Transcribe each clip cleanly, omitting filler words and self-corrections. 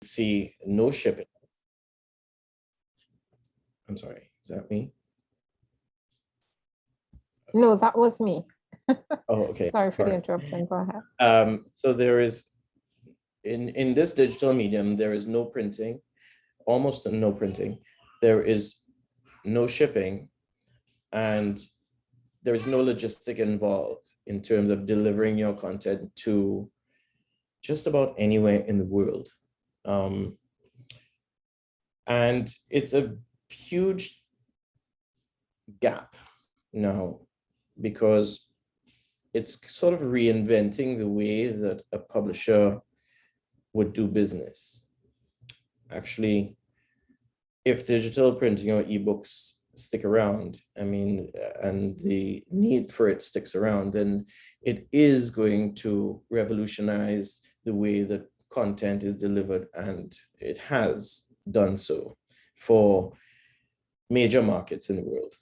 see no shipping. I'm sorry, is that me? No, that was me. Oh, okay. Sorry for the Sorry. interruption. Go ahead. So there is, in this digital medium, there is no printing, almost no printing. There is no shipping, and there is no logistic involved in terms of delivering your content to just about anywhere in the world. And it's a huge gap now, because it's sort of reinventing the way that a publisher would do business. Actually, if digital printing or ebooks stick around, I mean, and the need for it sticks around, then it is going to revolutionize the way that content is delivered, and it has done so for major markets in the world.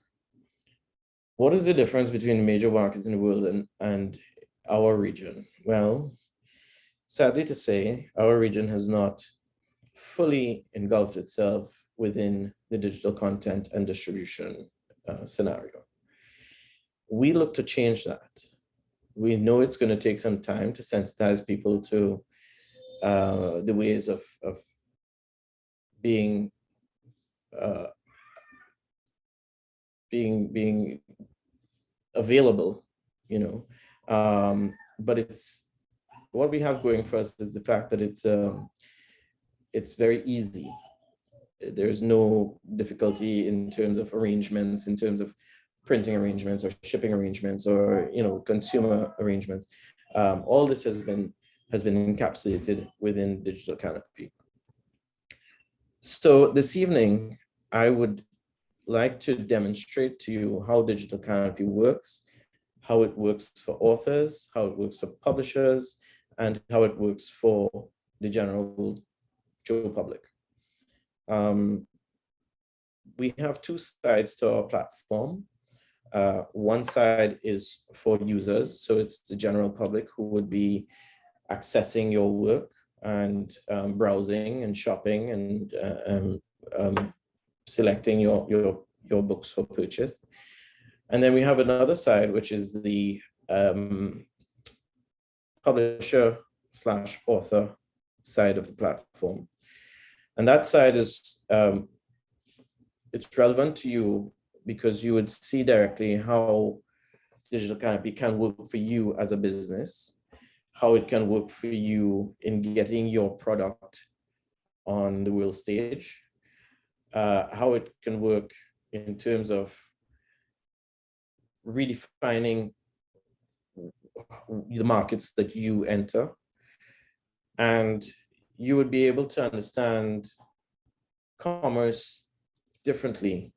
What is the difference between major markets in the world and our region? Well, sadly to say, our region has not fully engulfed itself within the digital content and distribution scenario. We look to change that. We know it's going to take some time to sensitize people to the ways of being available, you know. But it's what we have going for us is the fact that it's very easy. There's no difficulty in terms of arrangements, in terms of printing arrangements or shipping arrangements, or consumer arrangements. All this has been encapsulated within Digital Canopi. So this evening, I would like to demonstrate to you how Digital Canopi works, how it works for authors, how it works for publishers, and how it works for the general Joe public. We have two sides to our platform. One side is for users, so it's the general public who would be accessing your work and browsing and shopping and selecting your books for purchase. And then we have another side, which is the publisher/author side of the platform. And that side is, it's relevant to you because you would see directly how Digital Canopi can work for you as a business, how it can work for you in getting your product on the world stage, how it can work in terms of redefining the markets that you enter. And you would be able to understand commerce differently.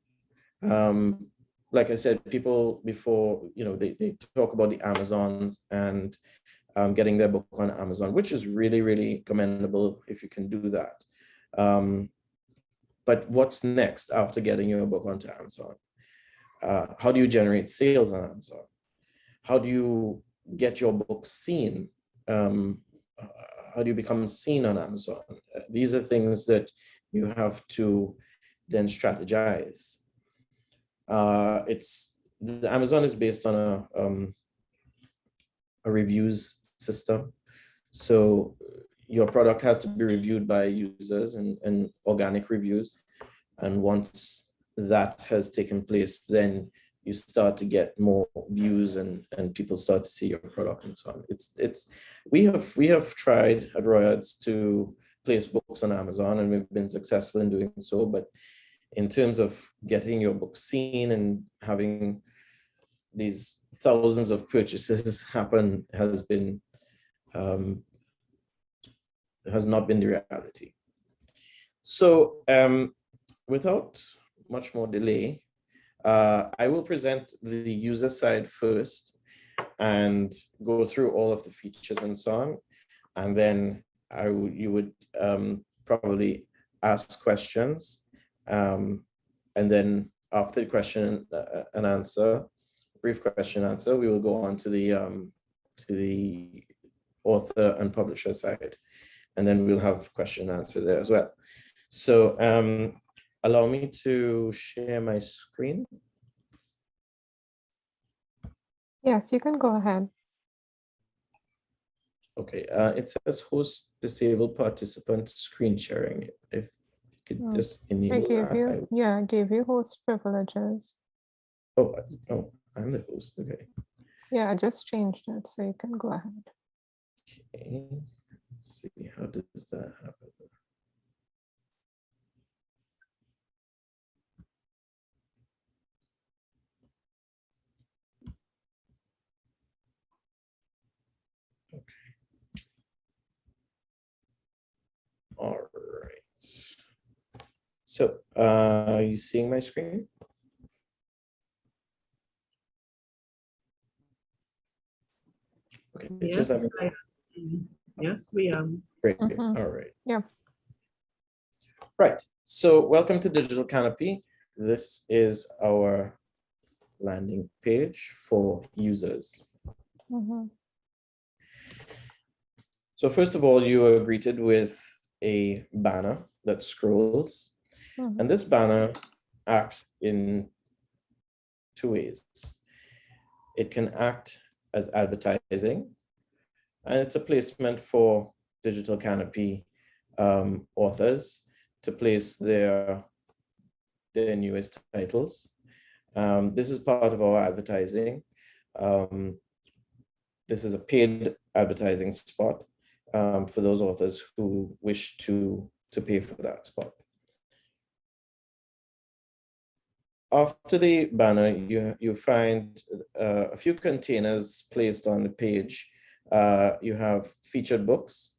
Like I said, people before, they talk about the Amazons and getting their book on Amazon, which is really, really commendable if you can do that. But what's next after getting your book onto Amazon? How do you generate sales on Amazon? How do you get your book seen? How do you become seen on Amazon? These are things that you have to then strategize. Amazon is based on a reviews system. So your product has to be reviewed by users and organic reviews. And once that has taken place, then you start to get more views and people start to see your product and so on. We have tried at Royals to place books on Amazon, and we've been successful in doing so. But in terms of getting your book seen and having these thousands of purchases happen has not been the reality. So without much more delay, I will present the user side first and go through all of the features and so on. And then you would probably ask questions. And then after the question and answer, brief question and answer, we will go on to the author and publisher side. and then we'll have question and answer there as well. So allow me to share my screen. Yes, you can go ahead. Okay, it says host disabled participant screen sharing. If you could just enable that. I gave you host privileges. Oh, I'm the host. Okay. Yeah, I just changed it, so you can go ahead. Okay. Let's see, how does that happen? Okay. All right. So, are you seeing my screen? Okay, Yes, just let me know. Yes, we are. Great. All right. Yeah. Right. So, welcome to Digital Canopi. This is our landing page for users. So, first of all, you are greeted with a banner that scrolls, and this banner acts in two ways. It can act as advertising, and it's a placement for Digital Canopi authors to place their newest titles. This is part of our advertising. This is a paid advertising spot for those authors who wish to pay for that spot. After the banner, you find a few containers placed on the page. You have featured books,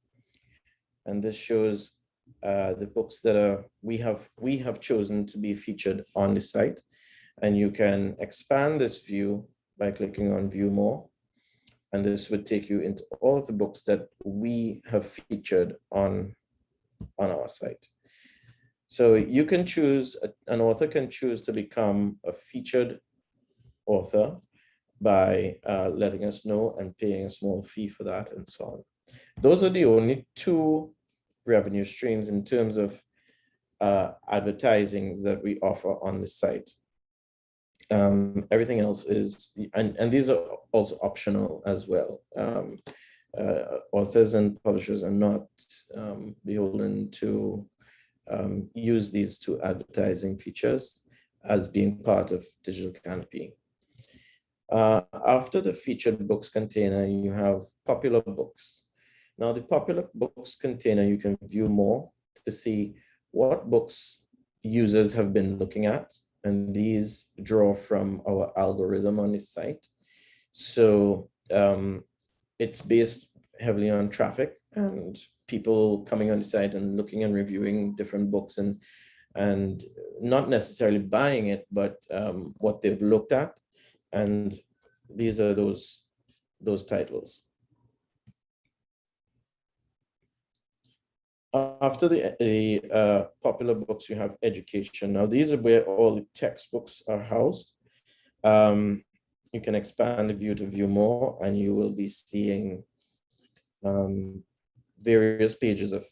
and this shows the books that we have chosen to be featured on the site. And you can expand this view by clicking on View More, and this would take you into all of the books that we have featured on our site. So you can choose, an author can choose to become a featured author by letting us know and paying a small fee for that, and so on. Those are the only two revenue streams in terms of advertising that we offer on the site. Everything else is, and these are also optional as well. Authors and publishers are not beholden to use these two advertising features as being part of Digital Canopi. After the featured books container, you have popular books. Now, the popular books container, you can view more to see what books users have been looking at, and these draw from our algorithm on this site. So it's based heavily on traffic and people coming on the site and looking and reviewing different books and not necessarily buying it, but what they've looked at. And these are those titles. After the popular books, you have education. Now, these are where all the textbooks are housed. You can expand the view to view more, and you will be seeing various pages of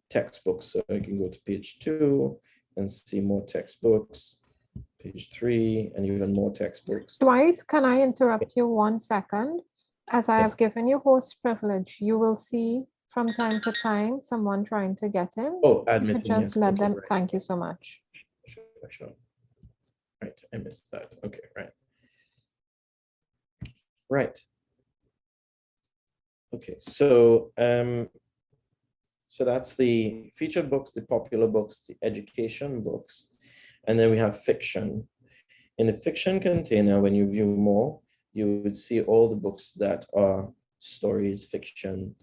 textbooks. So I can go to page 2 and see more textbooks, page 3, and even more textbooks. Dwight, can I interrupt you 1 second? As I have given you host privilege, you will see from time to time someone trying to get in. Oh, admin. Just let them. Right. Thank you so much. Sure. Right, I missed that. Okay, right. Right. Okay, so so that's the featured books, the popular books, the education books, and then we have fiction. In the fiction container, when you view more, you would see all the books that are stories, fiction,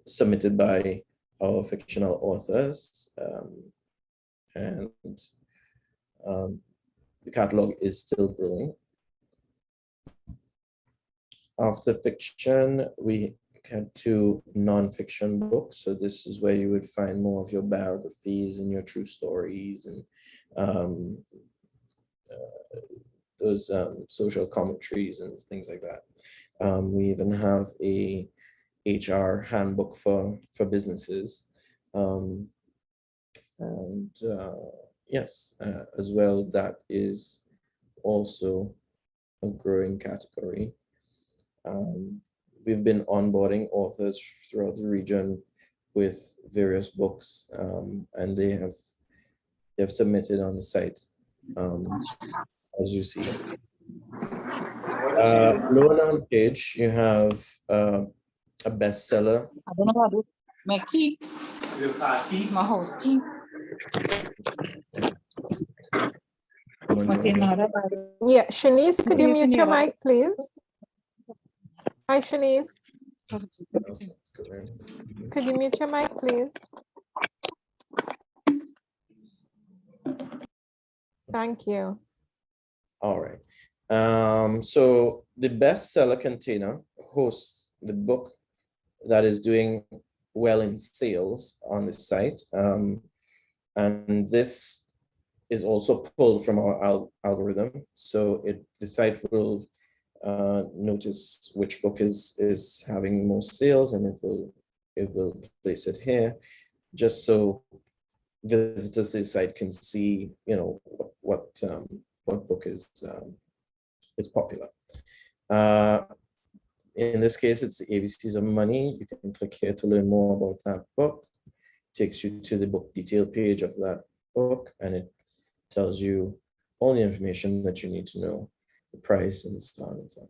submitted by our fictional authors, and the catalog is still growing. After fiction, we had 2 non-fiction books. So this is where you would find more of your biographies and your true stories and those social commentaries and things like that. We even have a HR handbook for businesses. Yes, as well, that is also a growing category. We've been onboarding authors throughout the region with various books, and they've submitted on the site, as you see. Lower down the page, you have a bestseller. I don't know how to make key. My host key. Yeah, Shanice, could you mute your mic, please? Hi, Shanice. Could you mute your mic, please? Thank you. All right. So the bestseller container hosts the book that is doing well in sales on the site. And this is also pulled from our algorithm. So the site will notice which book is having most sales, and it will place it here, just so visitors to the site can see, you know, what book is popular. In this case, it's the ABCs of Money. You can click here to learn more about that book. It takes you to the book detail page of that book, and it tells you all the information that you need to know, the price, and so on and so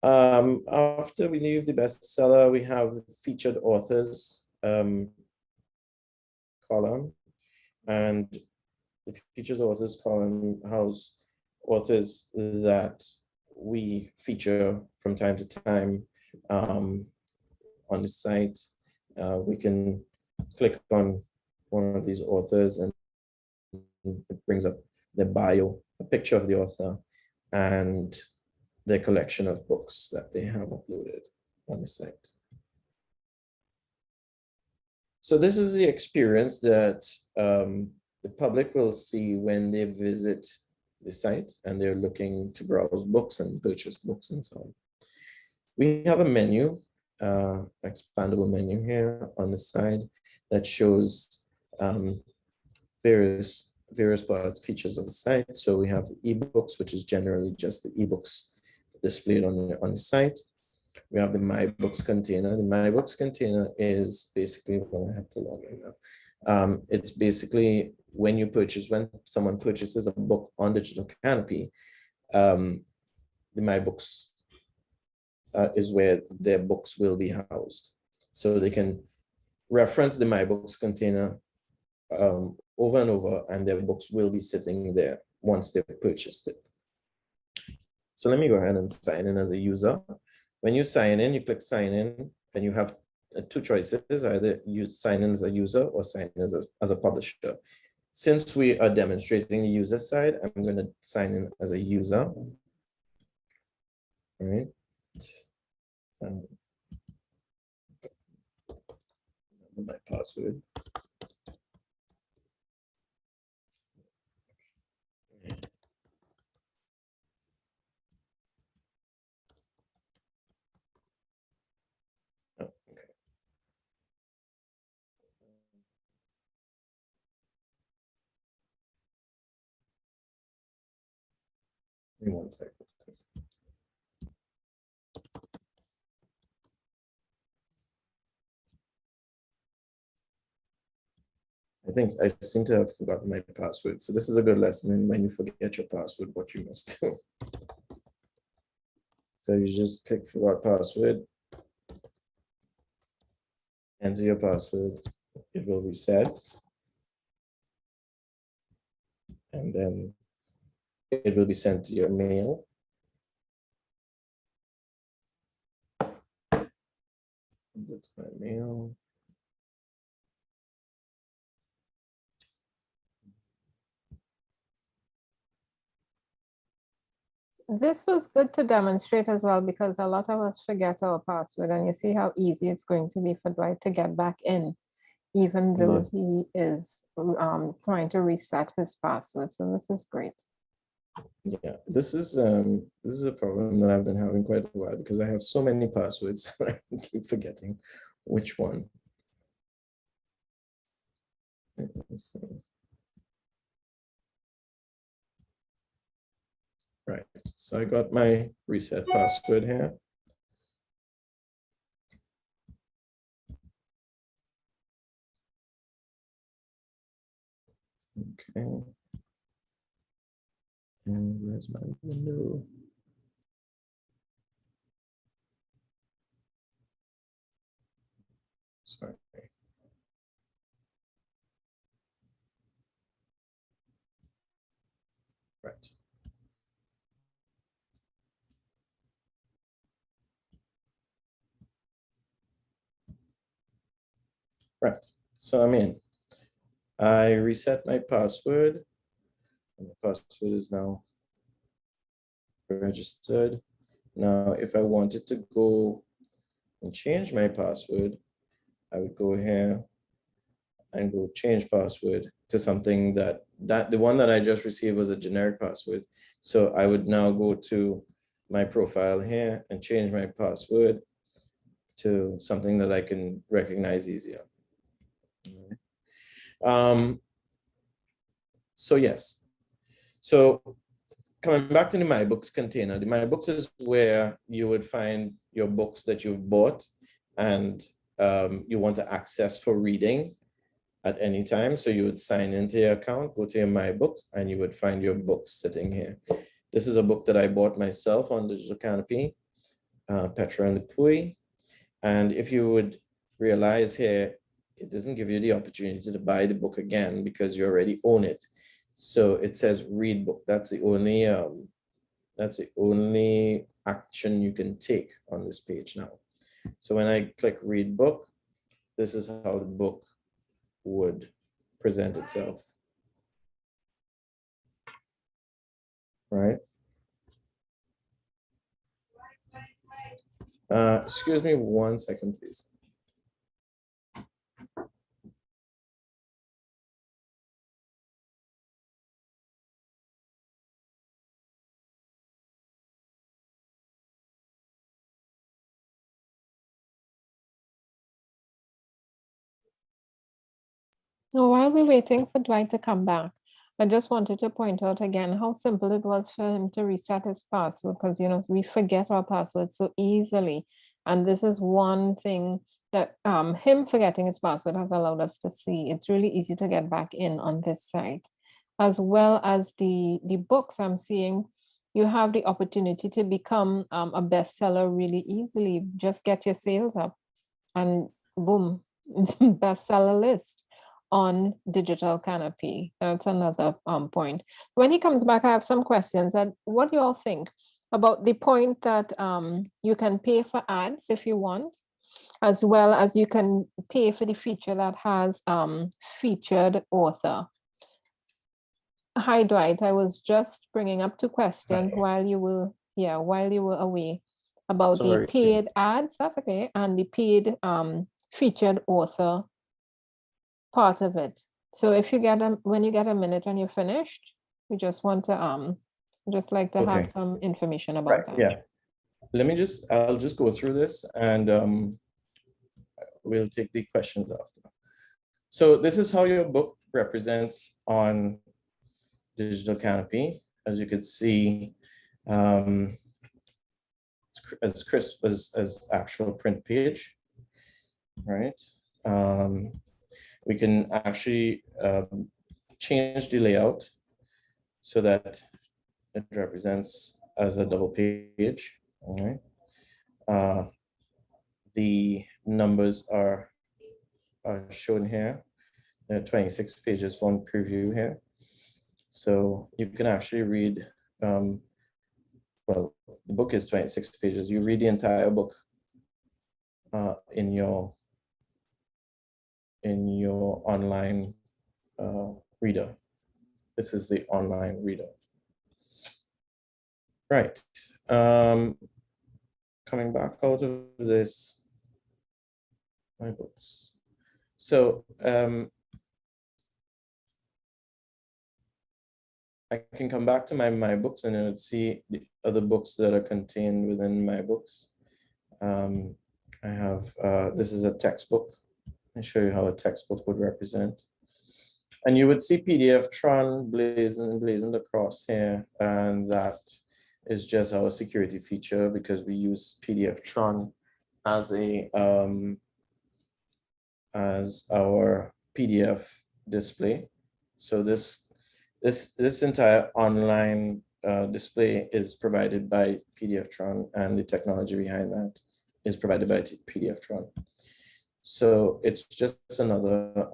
on. After we leave the bestseller, we have the featured authors column, and the featured authors column house authors that we feature from time to time on the site. We can click on one of these authors and it brings up their bio, a picture of the author, and their collection of books that they have uploaded on the site. So this is the experience that the public will see when they visit the site and they're looking to browse books and purchase books and so on. We have a menu, expandable menu here on the side that shows various features of the site. So we have the ebooks, which is generally just the ebooks displayed on the site. We have the My Books container. The My Books container is basically, well, I have to log in now. It's basically when someone purchases a book on Digital Canopi, the My Books is where their books will be housed. So they can reference the My Books container over and over, and their books will be sitting there once they've purchased it. So let me go ahead and sign in as a user. When you sign in, you click sign in, and you have two choices: either you sign in as a user or sign in as a publisher. Since we are demonstrating the user side, I'm going to sign in as a user. All right. My password. Give me 1 second, please. I think I seem to have forgotten my password. So this is a good lesson in when you forget your password, what you must do. So you just click forgot password, enter your password, it will reset. And then it will be sent to your mail. Go to my mail. This was good to demonstrate as well, because a lot of us forget our password, and you see how easy it's going to be for Dwight to get back in, even though he is trying to reset his password. So this is great. Yeah, this is a problem that I've been having quite a while because I have so many passwords. I keep forgetting which one. Let's see. Right, so I got my reset password here. Okay. And where's my window? Sorry. Right. Right. So I'm in. I reset my password. And the password is now registered. Now, if I wanted to go and change my password, I would go here and go change password to something that the one that I just received was a generic password. So I would now go to my profile here and change my password to something that I can recognize easier. So yes, so coming back to the My Books container, the My Books is where you would find your books that you've bought and you want to access for reading at any time. So you would sign into your account, go to your My Books, and you would find your books sitting here. This is a book that I bought myself on Digital Canopi, Petra and the Pui. And if you would realize here, it doesn't give you the opportunity to buy the book again because you already own it. So it says read book. That's the only action you can take on this page now. So when I click read book, this is how the book would present itself. Right? Excuse me 1 second, please. Now, while we're waiting for Dwight to come back, I just wanted to point out again how simple it was for him to reset his password because, you know, we forget our password so easily. And this is one thing that him forgetting his password has allowed us to see. It's really easy to get back in on this site, as well as the books I'm seeing. You have the opportunity to become a bestseller really easily. Just get your sales up and boom, bestseller list on Digital Canopi. That's another point. When he comes back, I have some questions. And what do you all think about the point that you can pay for ads if you want, as well as you can pay for the feature that has featured author? Hi, Dwight. I was just bringing up two questions while you were away about the paid ads. That's okay, and the paid featured author part of it. So if you get when you get a minute and you're finished, we just want to just like to have some information about that. Yeah. I'll just go through this and we'll take the questions after. So this is how your book represents on Digital Canopi. As you can see, as crisp as actual print page, right? We can actually change the layout so that it represents as a double page. All right. The numbers are shown here. There are 26 pages on preview here. So you can actually read, well, the book is 26 pages. You read the entire book in your online reader. This is the online reader. Right. Coming back out of this, My Books. So I can come back to my books and then see the other books that are contained within my books. I have, this is a textbook. I'll show you how a textbook would represent. And you would see PDF Tron blazoned across here, and that is just our security feature because we use PDF Tron as as our PDF display. So this entire online display is provided by PDF Tron, and the technology behind that is provided by PDF Tron. So it's just another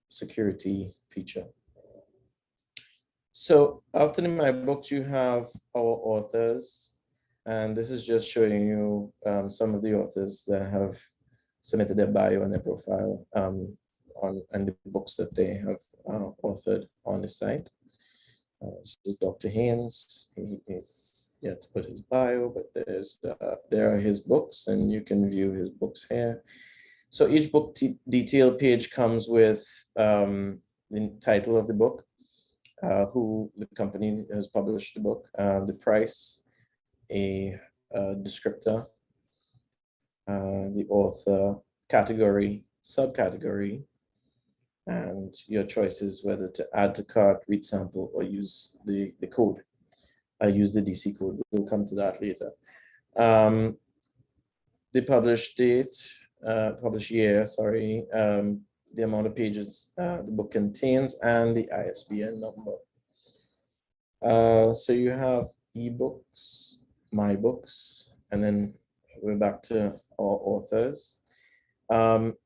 security feature. So after the My Books, you have our authors, and this is just showing you some of the authors that have submitted their bio and their profile on the books that they have authored on the site. This is Dr. Haynes. He is yet to put his bio, but there are his books, and you can view his books here. So each book detail page comes with the title of the book, who the company has published the book, the price, a descriptor, the author, category, subcategory, and your choices whether to add to cart, read sample, or use the code. I use the DC code. We'll come to that later. The published date, published year, sorry, the amount of pages the book contains, and the ISBN number. So you have ebooks, my books, and then we're back to our authors.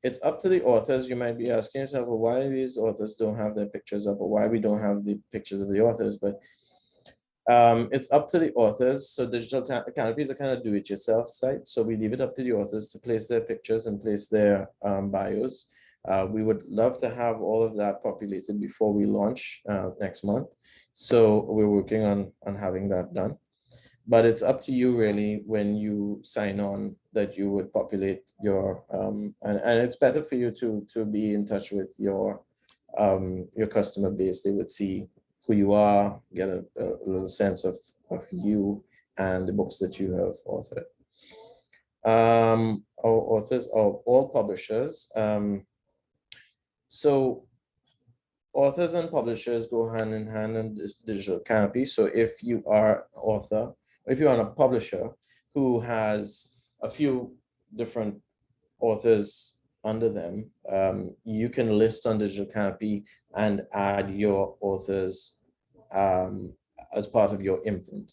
It's up to the authors. You might be asking yourself, well, why these authors don't have their pictures up, or why we don't have the pictures of the authors, but it's up to the authors. So Digital Canopi is a kind of do-it-yourself site. So we leave it up to the authors to place their pictures and place their bios. We would love to have all of that populated before we launch next month. So we're working on having that done. But it's up to you really when you sign on that you would populate your, and it's better for you to be in touch with your customer base. They would see who you are, get a little sense of you and the books that you have authored. Our authors are all publishers. So authors and publishers go hand in hand in Digital Canopi. So if you are an author, if you're a publisher who has a few different authors under them, you can list on Digital Canopi and add your authors as part of your imprint.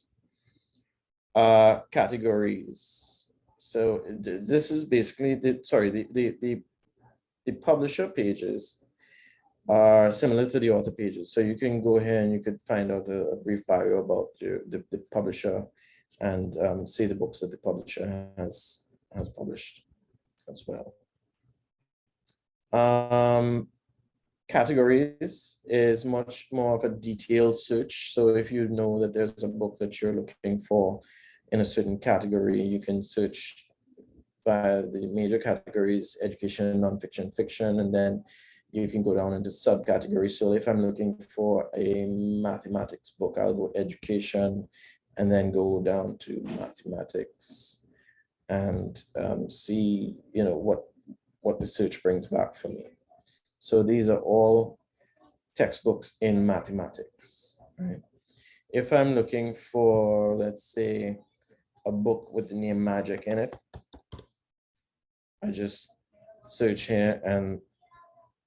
Categories. So this is basically the publisher pages are similar to the author pages. So you can go here and you could find out a brief bio about the publisher and see the books that the publisher has published as well. Categories is much more of a detailed search. So if you know that there's a book that you're looking for in a certain category, you can search via the major categories: education, nonfiction, fiction, and then you can go down into subcategories. So if I'm looking for a mathematics book, I'll go education and then go down to mathematics and see, you know, what the search brings back for me. So these are all textbooks in mathematics, right? If I'm looking for, let's say, a book with the name Magic in it, I just search here and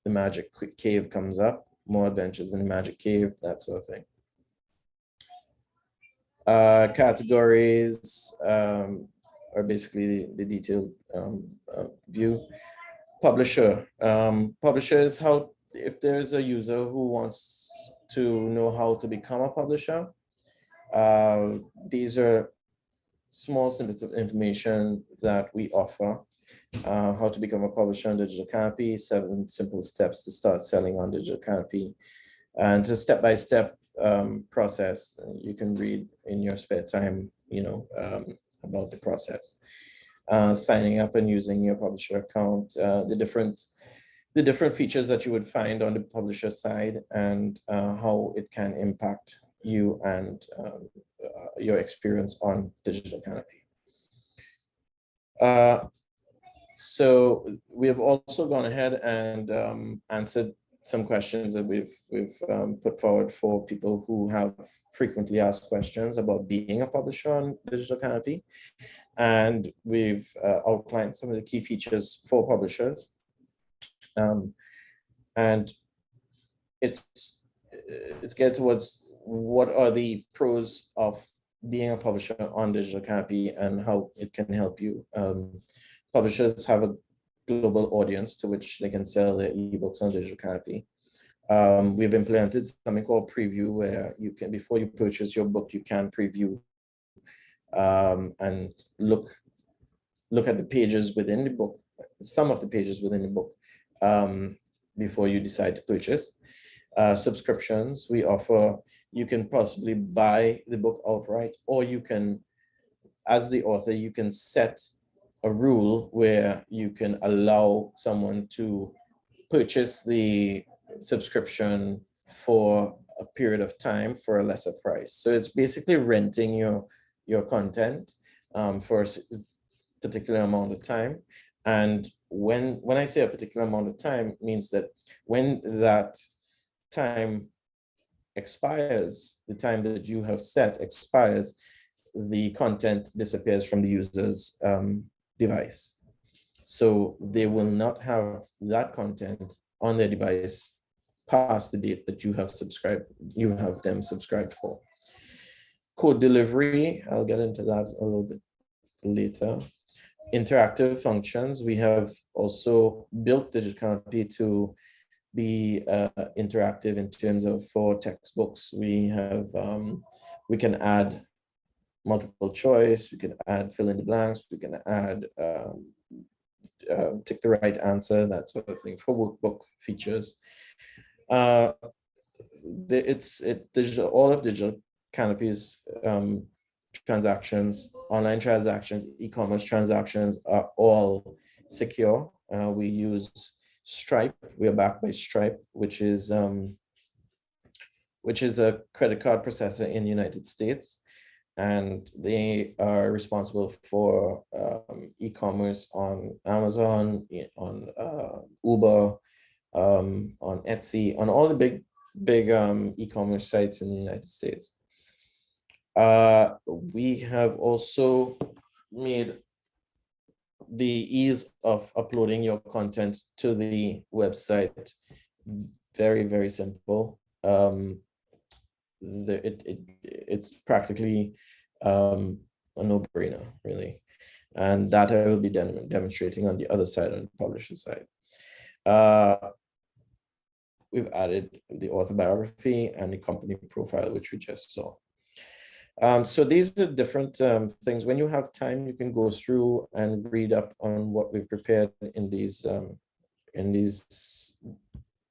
the Magic Cave comes up, more adventures in the Magic Cave, that sort of thing. Categories are basically the detailed view. Publisher. Publisher is how, if there's a user who wants to know how to become a publisher, these are small snippets of information that we offer. How to become a publisher on Digital Canopi, 7 simple steps to start selling on Digital Canopi, and it's a step-by-step process. You can read in your spare time, you know, about the process. Signing up and using your publisher account, the different features that you would find on the publisher side, and how it can impact you and your experience on Digital Canopy. So we have also gone ahead and answered some questions that we've put forward for people who have frequently asked questions about being a publisher on Digital Canopy. And we've outlined some of the key features for publishers. And it's geared towards what are the pros of being a publisher on Digital Canopy and how it can help you. Publishers have a global audience to which they can sell their ebooks on Digital Canopy. We've implemented something called preview, where you can, before you purchase your book, you can preview and look at the pages within the book, some of the pages within the book, before you decide to purchase. Subscriptions, we offer, you can possibly buy the book outright, or you can, as the author, you can set a rule where you can allow someone to purchase the subscription for a period of time for a lesser price. So it's basically renting your content for a particular amount of time. And when I say a particular amount of time, it means that when that time expires, the time that you have set expires, the content disappears from the user's device. So they will not have that content on their device past the date that you have them subscribed for. Code delivery, I'll get into that a little bit later. Interactive functions, we have also built Digital Canopy to be interactive in terms of, for textbooks, we have we can add multiple choice, we can add fill in the blanks, we can add tick the right answer, that sort of thing for workbook features. All of Digital Canopy's transactions, online transactions, e-commerce transactions are all secure. We use Stripe. We are backed by Stripe, which is a credit card processor in the United States, and they are responsible for e-commerce on Amazon, on Uber, on Etsy, on all the big e-commerce sites in the United States. We have also made the ease of uploading your content to the website very, very simple. It's practically a no-brainer, really. And that I will be demonstrating on the other side, on the publisher side. We've added the author biography and the company profile, which we just saw. So these are different things. When you have time, you can go through and read up on what we've prepared in these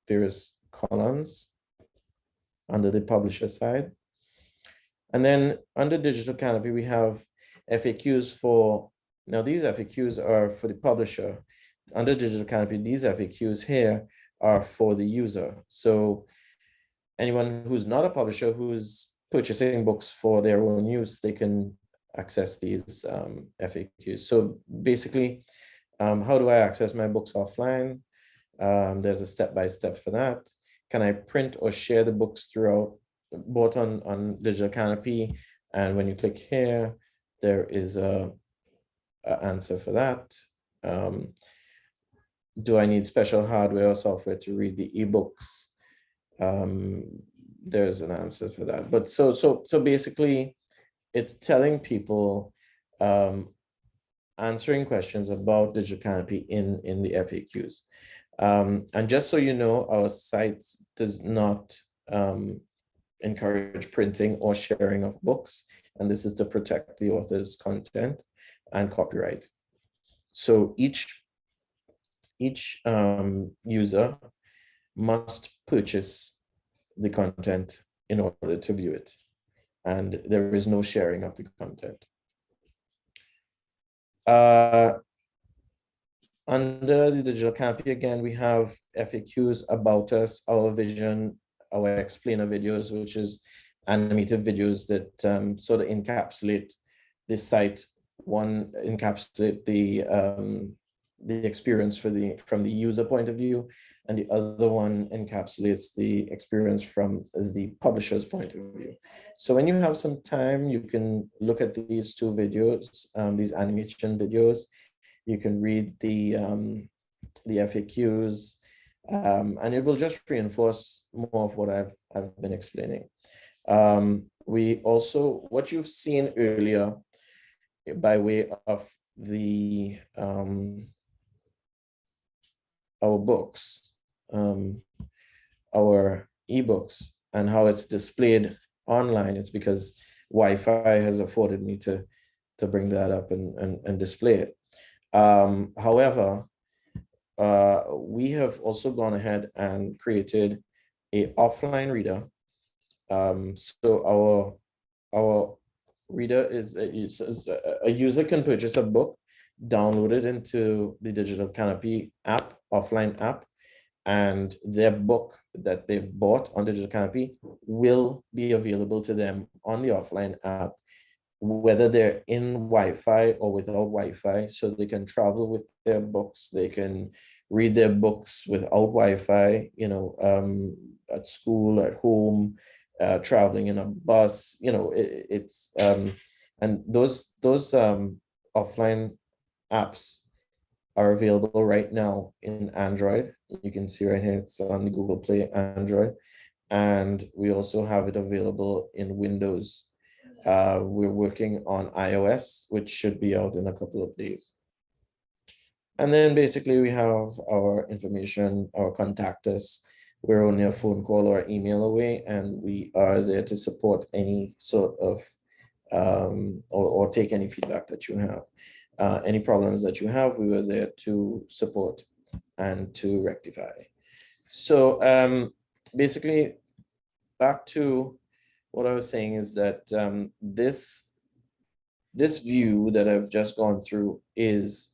various columns under the publisher side. And then under Digital Canopy, we have FAQs for, now these FAQs are for the publisher. Under Digital Canopy, these FAQs here are for the user. So anyone who's not a publisher, who's purchasing books for their own use, they can access these FAQs. So basically, how do I access my books offline? There's a step-by-step for that. Can I print or share the books throughout, both on Digital Canopy? And when you click here, there is a answer for that. Do I need special hardware or software to read the ebooks? There's an answer for that. But so basically, it's telling people, answering questions about Digital Canopy in the FAQs. And just so you know, our site does not encourage printing or sharing of books, and this is to protect the author's content and copyright. So each user must purchase the content in order to view it, and there is no sharing of the content. Under the Digital Canopy, again, we have FAQs about us, our vision, our explainer videos, which is animated videos that sort of encapsulate the site. One encapsulate the experience from the user point of view, and the other one encapsulates the experience from the publisher's point of view. So when you have some time, you can look at these two videos, these animation videos. You can read the FAQs, and it will just reinforce more of what I've been explaining. We also, what you've seen earlier by way of the our books, our ebooks, and how it's displayed online, it's because Wi-Fi has afforded me to bring that up and display it. However, we have also gone ahead and created a offline reader. So our reader is a user can purchase a book, download it into the Digital Canopi app, offline app, and their book that they've bought on Digital Canopi will be available to them on the offline app, whether they're in Wi-Fi or without Wi-Fi, so they can travel with their books, they can read their books without Wi-Fi, at school, at home, traveling in a bus, and those offline apps are available right now in Android. You can see right here, it's on the Google Play Android. And we also have it available in Windows. We're working on iOS, which should be out in a couple of days. And then basically we have our information, our contact us. We're only a phone call or email away, and we are there to support any sort of, or take any feedback that you have. Any problems that you have, we were there to support and to rectify. So basically, back to what I was saying is that this view that I've just gone through is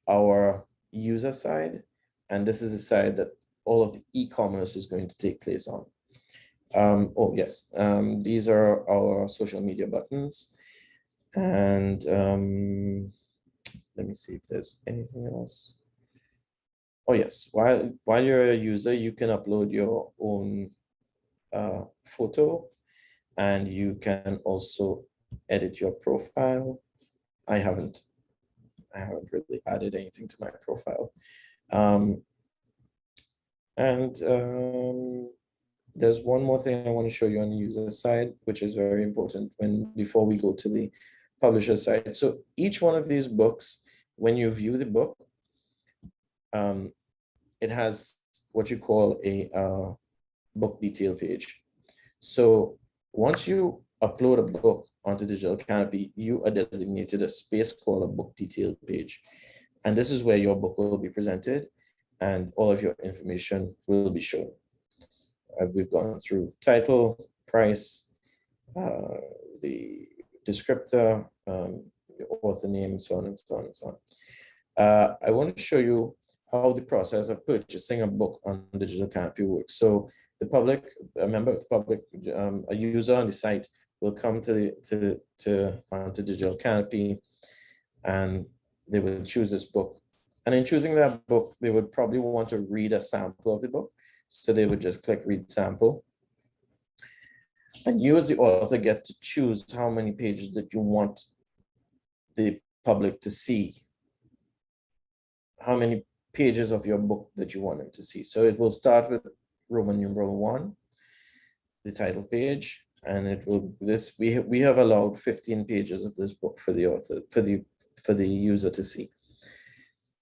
our user side, and this is the side that all of the e-commerce is going to take place on. Oh yes, these are our social media buttons, and let me see if there's anything else. Oh yes, while you're a user, you can upload your own photo, and you can also edit your profile. I haven't really added anything to my profile. There's one more thing I want to show you on the user side, which is very important before we go to the publisher side. So each one of these books, when you view the book, it has what you call a book detail page. So once you upload a book onto Digital Canopi, you are designated a space called a book detail page. And this is where your book will be presented and all of your information will be shown. As we've gone through title, price, the descriptor, the author name, so on and so on and so on. I want to show you how the process of purchasing a book on Digital Canopi works. So the public, a member of the public, a user on the site will come to Digital Canopi, and they will choose this book. And in choosing that book, they would probably want to read a sample of the book. So they would just click read sample. And you as the author get to choose how many pages that you want the public to see, how many pages of your book that you want them to see. So it will start with Roman numeral 1, the title page, and it will we have allowed 15 pages of this book for the author, for the user to see.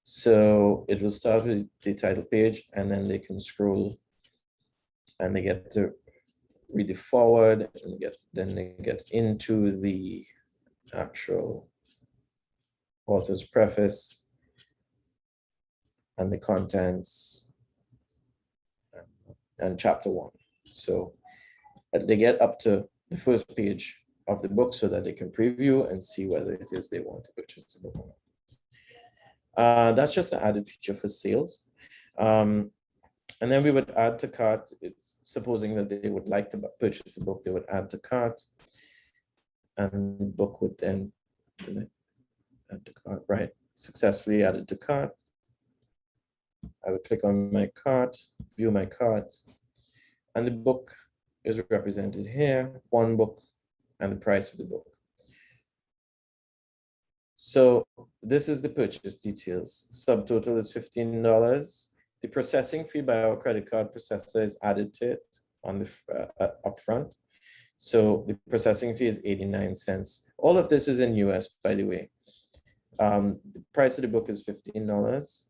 So it will start with the title page, and then they can scroll and they get to read the forward, and then they get into the actual author's preface and the contents and chapter 1. So they get up to the first page of the book so that they can preview and see whether it is they want to purchase the book or not. That's just an added feature for sales. And then we would add to cart. It's supposing that they would like to purchase the book, they would add to cart. And the book would then add to cart, right? Successfully added to cart. I would click on my cart, view my cart, and the book is represented here, one book and the price of the book. So this is the purchase details. Subtotal is $15. The processing fee by our credit card processor is added to it on the upfront. So the processing fee is 89 cents. All of this is in US, by the way. The price of the book is $15.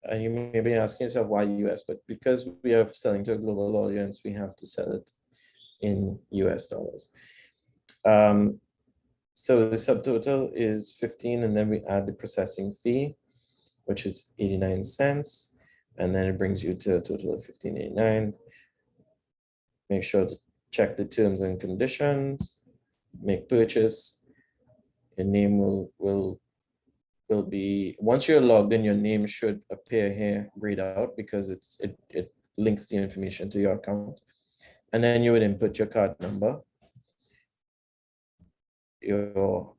And you may be asking yourself why US, but because we are selling to a global audience, we have to sell it in US dollars. So the subtotal is 15, and then we add the processing fee, which is 89 cents. And then it brings you to a total of $15.89. Make sure to check the terms and conditions, make purchase. Your name will be, once you're logged in, your name should appear here grayed out because it links the information to your account. And then you would input your card number, your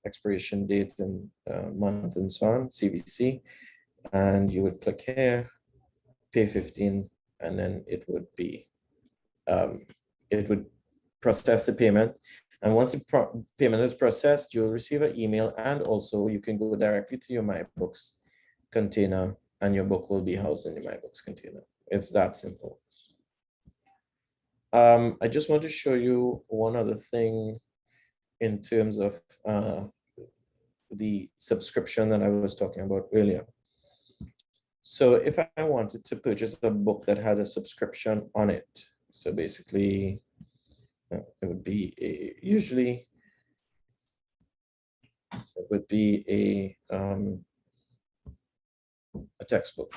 expiration date and month and so on, CVC, and you would click here, pay 15, and then it would be, it would process the payment. And once the payment is processed, you'll receive an email, and also you can go directly to your MyBooks container and your book will be housed in the MyBooks container. It's that simple. I just want to show you one other thing in terms of the subscription that I was talking about earlier. So if I wanted to purchase a book that had a subscription on it, so basically it would be usually it would be a textbook.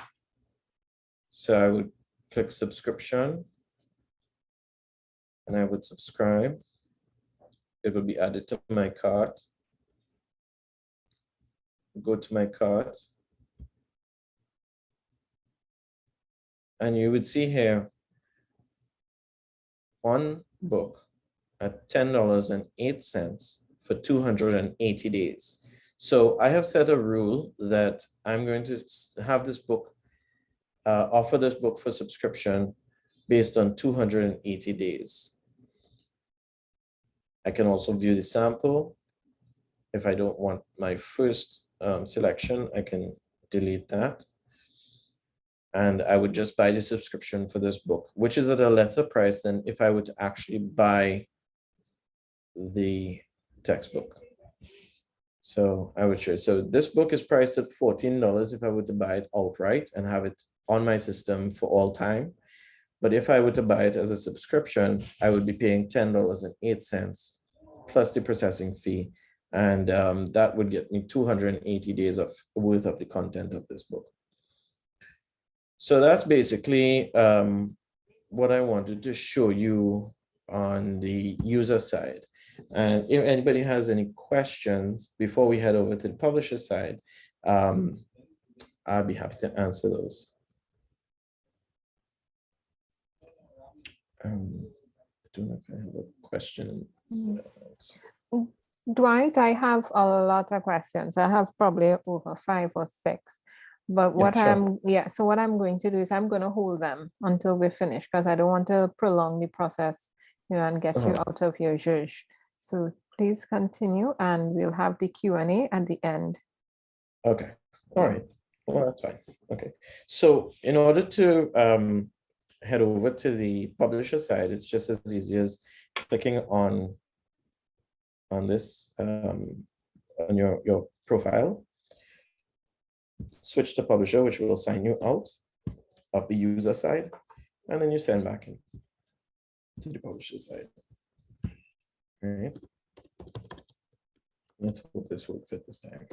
So I would click subscription and I would subscribe. It will be added to my cart. Go to my cart. And you would see here one book at $10.08 for 280 days. So I have set a rule that I'm going to have this book, offer this book for subscription based on 280 days. I can also view the sample. If I don't want my first selection, I can delete that. And I would just buy the subscription for this book, which is at a lesser price than if I were to actually buy the textbook. So I would show. So this book is priced at $14 if I were to buy it outright and have it on my system for all time. But if I were to buy it as a subscription, I would be paying $10.08 plus the processing fee. And that would get me 280 days worth of the content of this book. So that's basically what I wanted to show you on the user side. And if anybody has any questions before we head over to the publisher side, I'll be happy to answer those. I don't know if I have a question. Dwight, I have a lot of questions. I have probably over 5 or 6. But what so what I'm going to do is I'm going to hold them until we finish because I don't want to prolong the process, and get you out of your zhuzh. So please continue and we'll have the Q&A at the end. Okay. All right. Well, that's fine. Okay. So in order to head over to the publisher side, it's just as easy as clicking on this on your profile. Switch to publisher, which will sign you out of the user side, and then you send back in to the publisher side. All right. Let's hope this works at this time.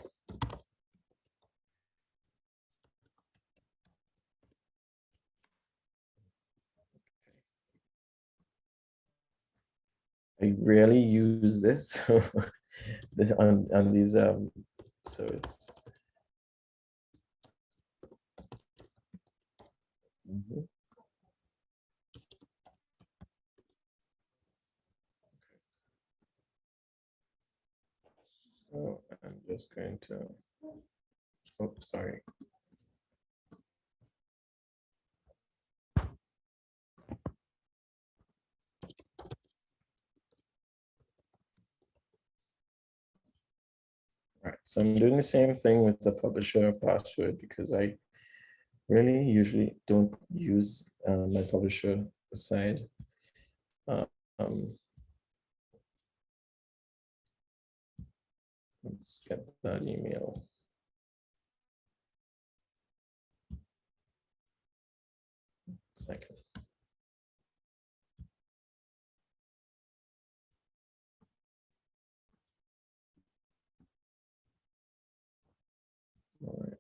I rarely use this, this on these so it's Mhm. So I'm just going to, oh, sorry. All right, so I'm doing the same thing with the publisher password because I really usually don't use my publisher side. Um, let's get that email. Second. All right.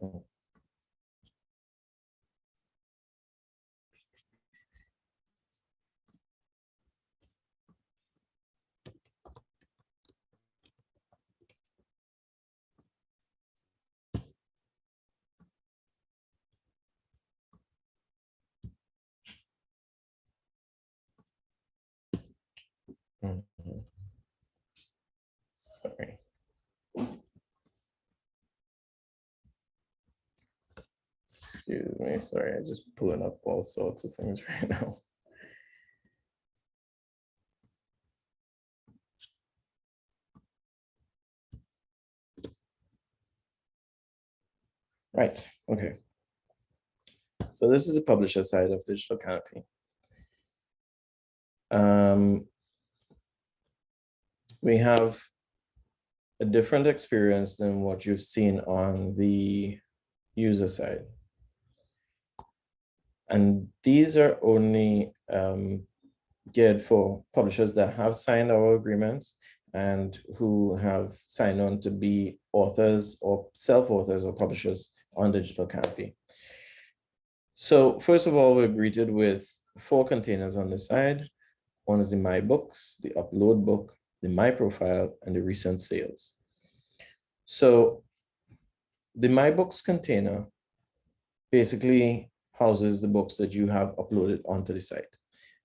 Oh. Mhm. Sorry. Excuse me, sorry, I'm just pulling up all sorts of things right now. Right, okay. So this is the publisher side of Digital Canopi. We have a different experience than what you've seen on the user side. And these are only geared for publishers that have signed our agreements and who have signed on to be authors or self-authors or publishers on Digital Canopi. So first of all, we're greeted with 4 containers on the side. One is the My Books, the Upload Book, the My Profile, and the Recent Sales. So the My Books container basically houses the books that you have uploaded onto the site.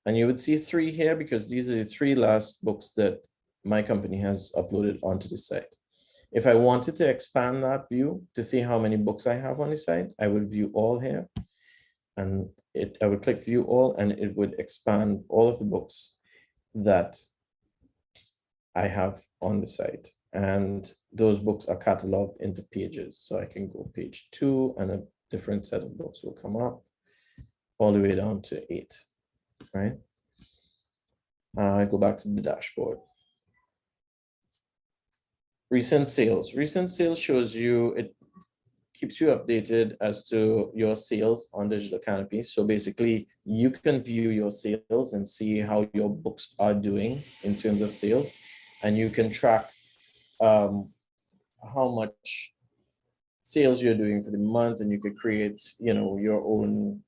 And you would see 3 here because these are the 3 last books that my company has uploaded onto the site. If I wanted to expand that view to see how many books I have on the site, I would view all here. And I would click view all and it would expand all of the books that I have on the site. And those books are cataloged into pages. So I can go page 2 and a different set of books will come up all the way down to 8, right? I go back to the dashboard. Recent sales. Recent sales shows you, it keeps you updated as to your sales on Digital Canopi. So basically you can view your sales and see how your books are doing in terms of sales. And you can track how much sales you're doing for the month, and you could create, you know, your own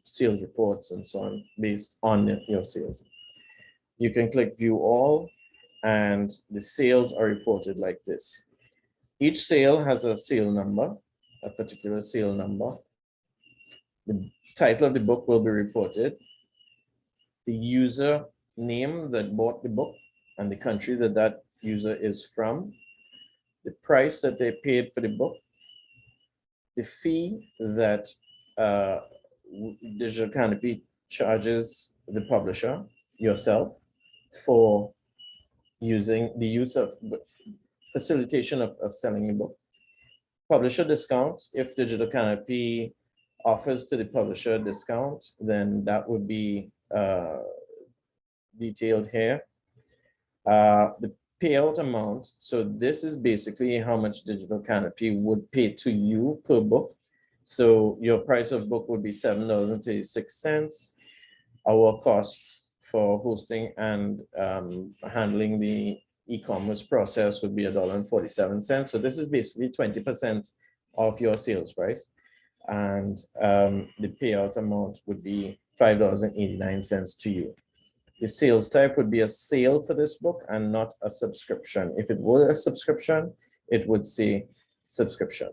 sales reports and so on based on your sales. You can click view all, and the sales are reported like this. Each sale has a sale number, a particular sale number. The title of the book will be reported. The user name that bought the book and the country that that user is from. The price that they paid for the book. The fee that Digital Canopi charges the publisher, yourself, for using the use of facilitation of selling a book. Publisher discount, if Digital Canopi offers to the publisher discount, then that would be detailed here. The payout amount, so this is basically how much Digital Canopi would pay to you per book. So your price of book would be $7.36. Our cost for hosting and handling the e-commerce process would be $1.47. So this is basically 20% of your sales price. And the payout amount would be $5.89 to you. The sales type would be a sale for this book and not a subscription. If it were a subscription, it would say subscription.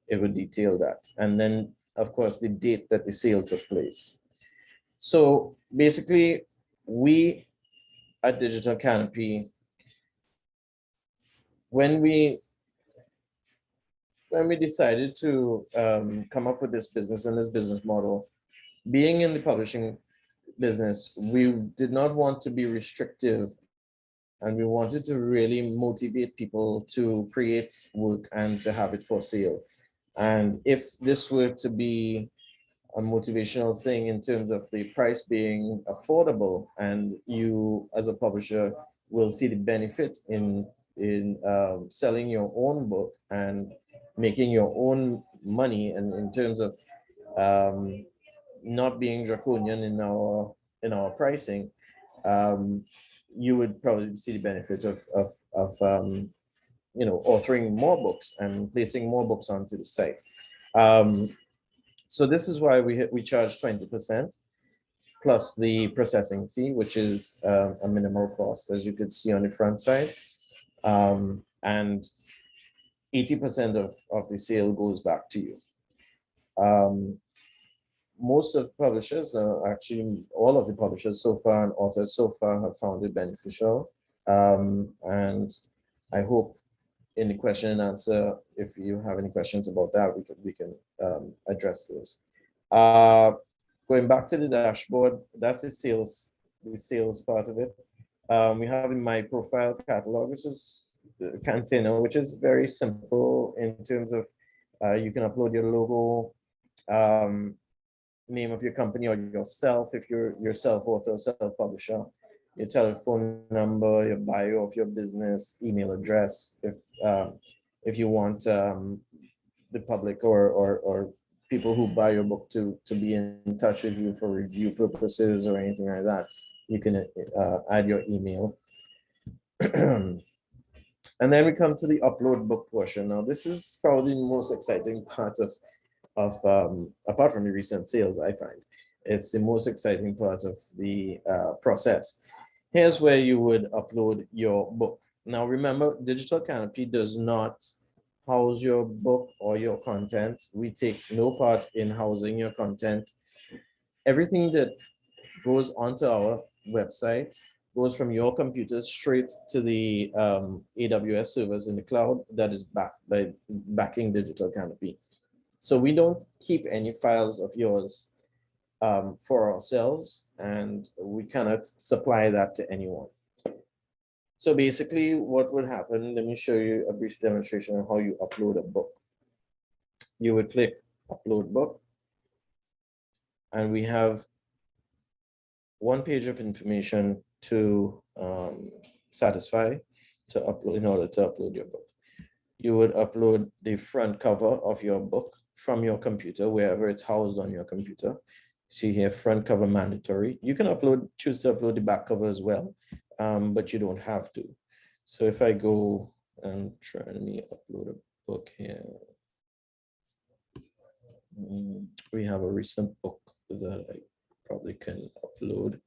It would detail that. And then, of course, the date that the sale took place. So basically, we at Digital Canopy, when we decided to come up with this business and this business model, being in the publishing business, we did not want to be restrictive, and we wanted to really motivate people to create work and to have it for sale. And if this were to be a motivational thing in terms of the price being affordable, and you as a publisher will see the benefit in selling your own book and making your own money, and in terms of not being draconian in our pricing, you would probably see the benefits of authoring more books and placing more books onto the site. So this is why we charge 20% plus the processing fee, which is a minimal cost, as you could see on the front side. And 80% of the sale goes back to you. Most of the publishers, actually all of the publishers so far and authors so far, have found it beneficial. And I hope in the question and answer, if you have any questions about that, we can address those. Going back to the dashboard, that's the sales part of it. We have in My Profile catalog, which is the container, which is very simple in terms of you can upload your logo, name of your company or yourself if you're self-author or self-publisher, your telephone number, your bio of your business, email address, if you want the public or people who buy your book to be in touch with you for review purposes or anything like that, you can add your email. And then we come to the upload book portion. Now, this is probably the most exciting part of apart from the recent sales, I find. It's the most exciting part of the process. Here's where you would upload your book. Now, remember, Digital Canopy does not house your book or your content. We take no part in housing your content. Everything that goes onto our website goes from your computer straight to the AWS servers in the cloud that is backed by backing Digital Canopy. So we don't keep any files of yours for ourselves, and we cannot supply that to anyone. So basically what would happen, let me show you a brief demonstration of how you upload a book. You would click Upload Book, and we have one page of information to satisfy to upload in order to upload your book. You would upload the front cover of your book from your computer, wherever it's housed on your computer. See here, front cover mandatory. You can choose to upload the back cover as well, but you don't have to. So if I go and try to upload a book here, we have a recent book that I probably can upload.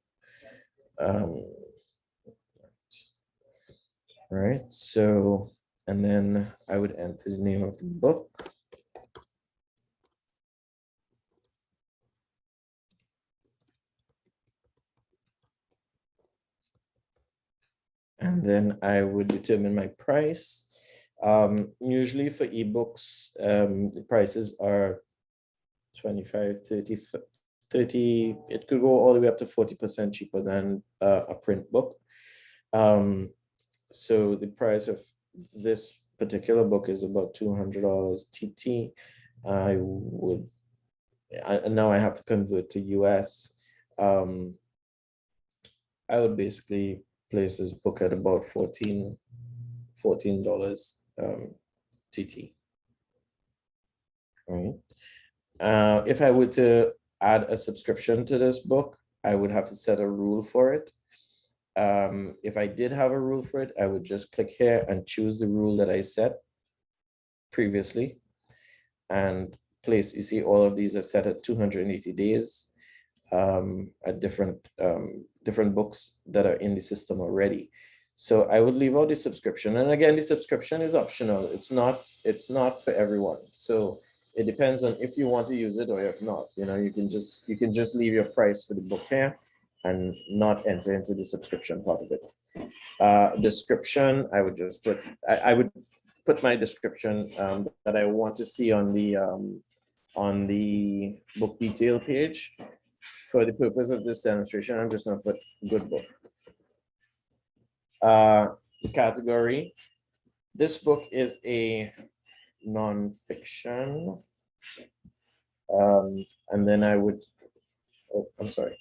Right, so, and then I would enter the name of the book. And then I would determine my price. Usually for ebooks, the prices are 25, 30, it could go all the way up to 40% cheaper than a print book. So the price of this particular book is about $200 TT. Now I have to convert to US. I would basically place this book at about $14 TT. Right. If I were to add a subscription to this book, I would have to set a rule for it. If I did have a rule for it, I would just click here and choose the rule that I set previously and place, you see all of these are set at 280 days. at different books that are in the system already. So I would leave out the subscription. And again, the subscription is optional. It's not for everyone. So it depends on if you want to use it or if not. You know, you can just leave your price for the book here and not enter into the subscription part of it. Description, I would just put, I would put my description that I want to see on the book detail page. For the purpose of this demonstration, I'm just going to put good book. The category, this book is a non-fiction. And then I would, oh, I'm sorry.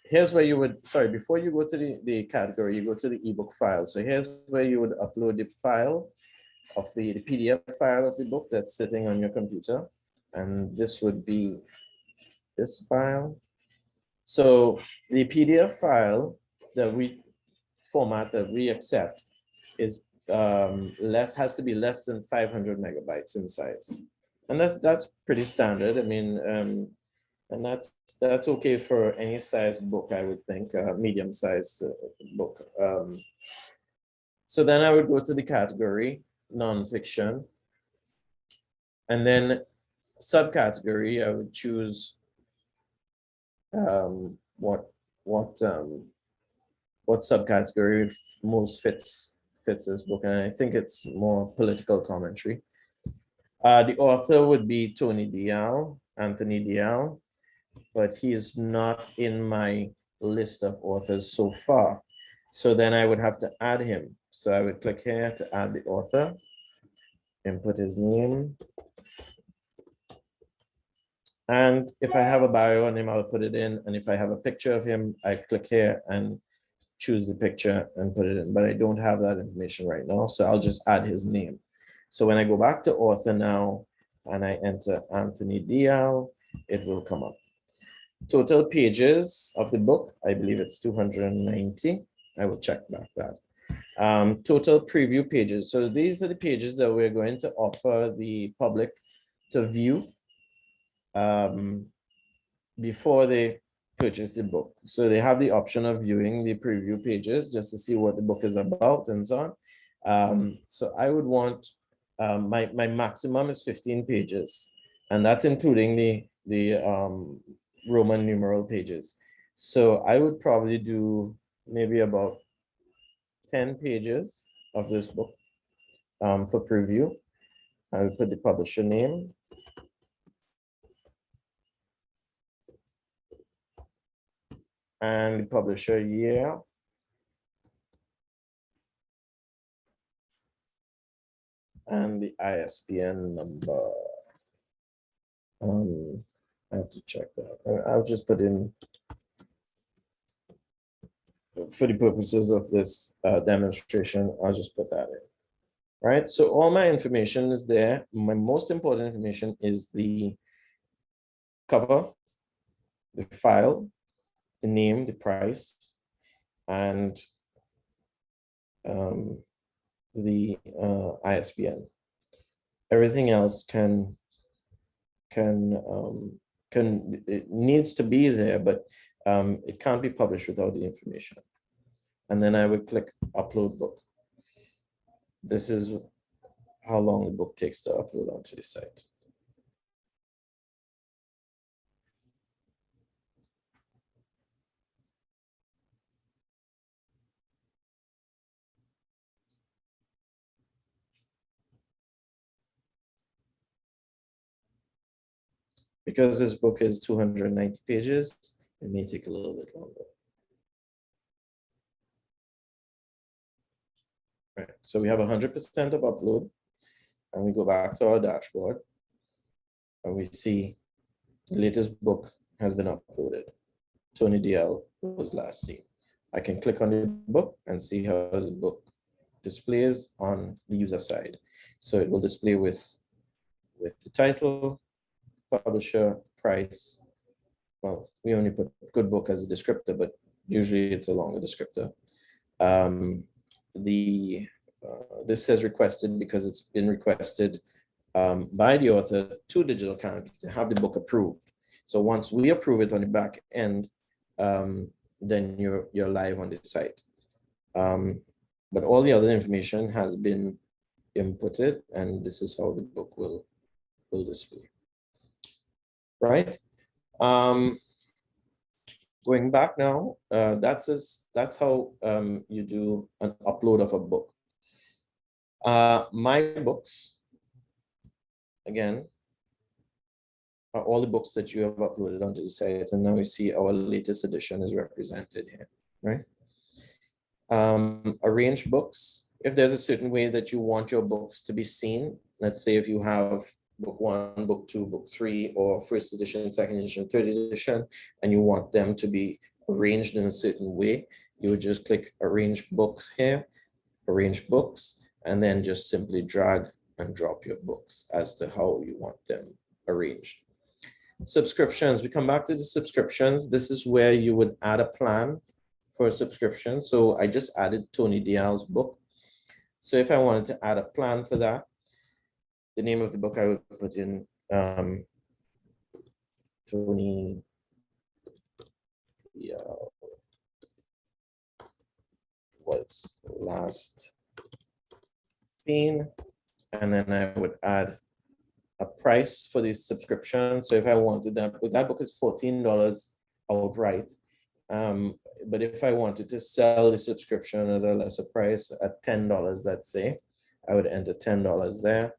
Here's where you would, sorry, before you go to the category, you go to the ebook file. So here's where you would upload the file of the PDF file of the book that's sitting on your computer. And this would be this file. So the PDF file that we format that we accept is has to be less than 500 megabytes in size. And that's pretty standard. I mean, and that's okay for any size book, I would think, medium size book. So then I would go to the category, nonfiction. And then subcategory, I would choose what subcategory most fits this book. And I think it's more political commentary. The author would be Anthony Dial, but he is not in my list of authors so far. So then I would have to add him. So I would click here to add the author and put his name. And if I have a bio on him, I'll put it in. And if I have a picture of him, I click here and choose the picture and put it in. But I don't have that information right now, so I'll just add his name. So when I go back to author now and I enter Anthony Dial, it will come up. Total pages of the book, I believe it's 290. I will check back that. Total preview pages. So these are the pages that we're going to offer the public to view before they purchase the book. So they have the option of viewing the preview pages just to see what the book is about and so on. So I would want, my maximum is 15 pages, and that's including the Roman numeral pages. So I would probably do maybe about 10 pages of this book for preview. I would put the publisher name. And the publisher year. And the ISBN number. I have to check that. I'll just put in, for the purposes of this demonstration, I'll just put that in. Right, so all my information is there. My most important information is the cover, the file, the name, the price, and the ISBN. Everything else it needs to be there, but it can't be published without the information. And then I would click upload book. This is how long the book takes to upload onto the site. Because this book is 290 pages, it may take a little bit longer. Right, so we have 100% of upload, and we go back to our dashboard, and we see the latest book has been uploaded. Tony DL was last seen. I can click on the book and see how the book displays on the user side. So it will display with the title, publisher, price. Well, we only put good book as a descriptor, but usually it's a longer descriptor. This says requested because it's been requested by the author to Digital Canopi to have the book approved. So once we approve it on the back end, then you're live on the site. But all the other information has been inputted, and this is how the book will display. Right? Going back now, that's how you do an upload of a book. My books, again, are all the books that you have uploaded onto the site, and now you see our latest edition is represented here, right? Arrange books. If there's a certain way that you want your books to be seen, let's say if you have book 1, book 2, book 3, or first edition, second edition, third edition, and you want them to be arranged in a certain way, you would just click arrange books here, arrange books, and then just simply drag and drop your books as to how you want them arranged. Subscriptions, we come back to the subscriptions. This is where you would add a plan for a subscription. So I just added Tony Dial's book. So if I wanted to add a plan for that, the name of the book I would put in Tony Dial was last seen, and then I would add a price for the subscription. So if I wanted that book is $14 outright. But if I wanted to sell the subscription at a lesser price at $10, let's say, I would enter $10 there.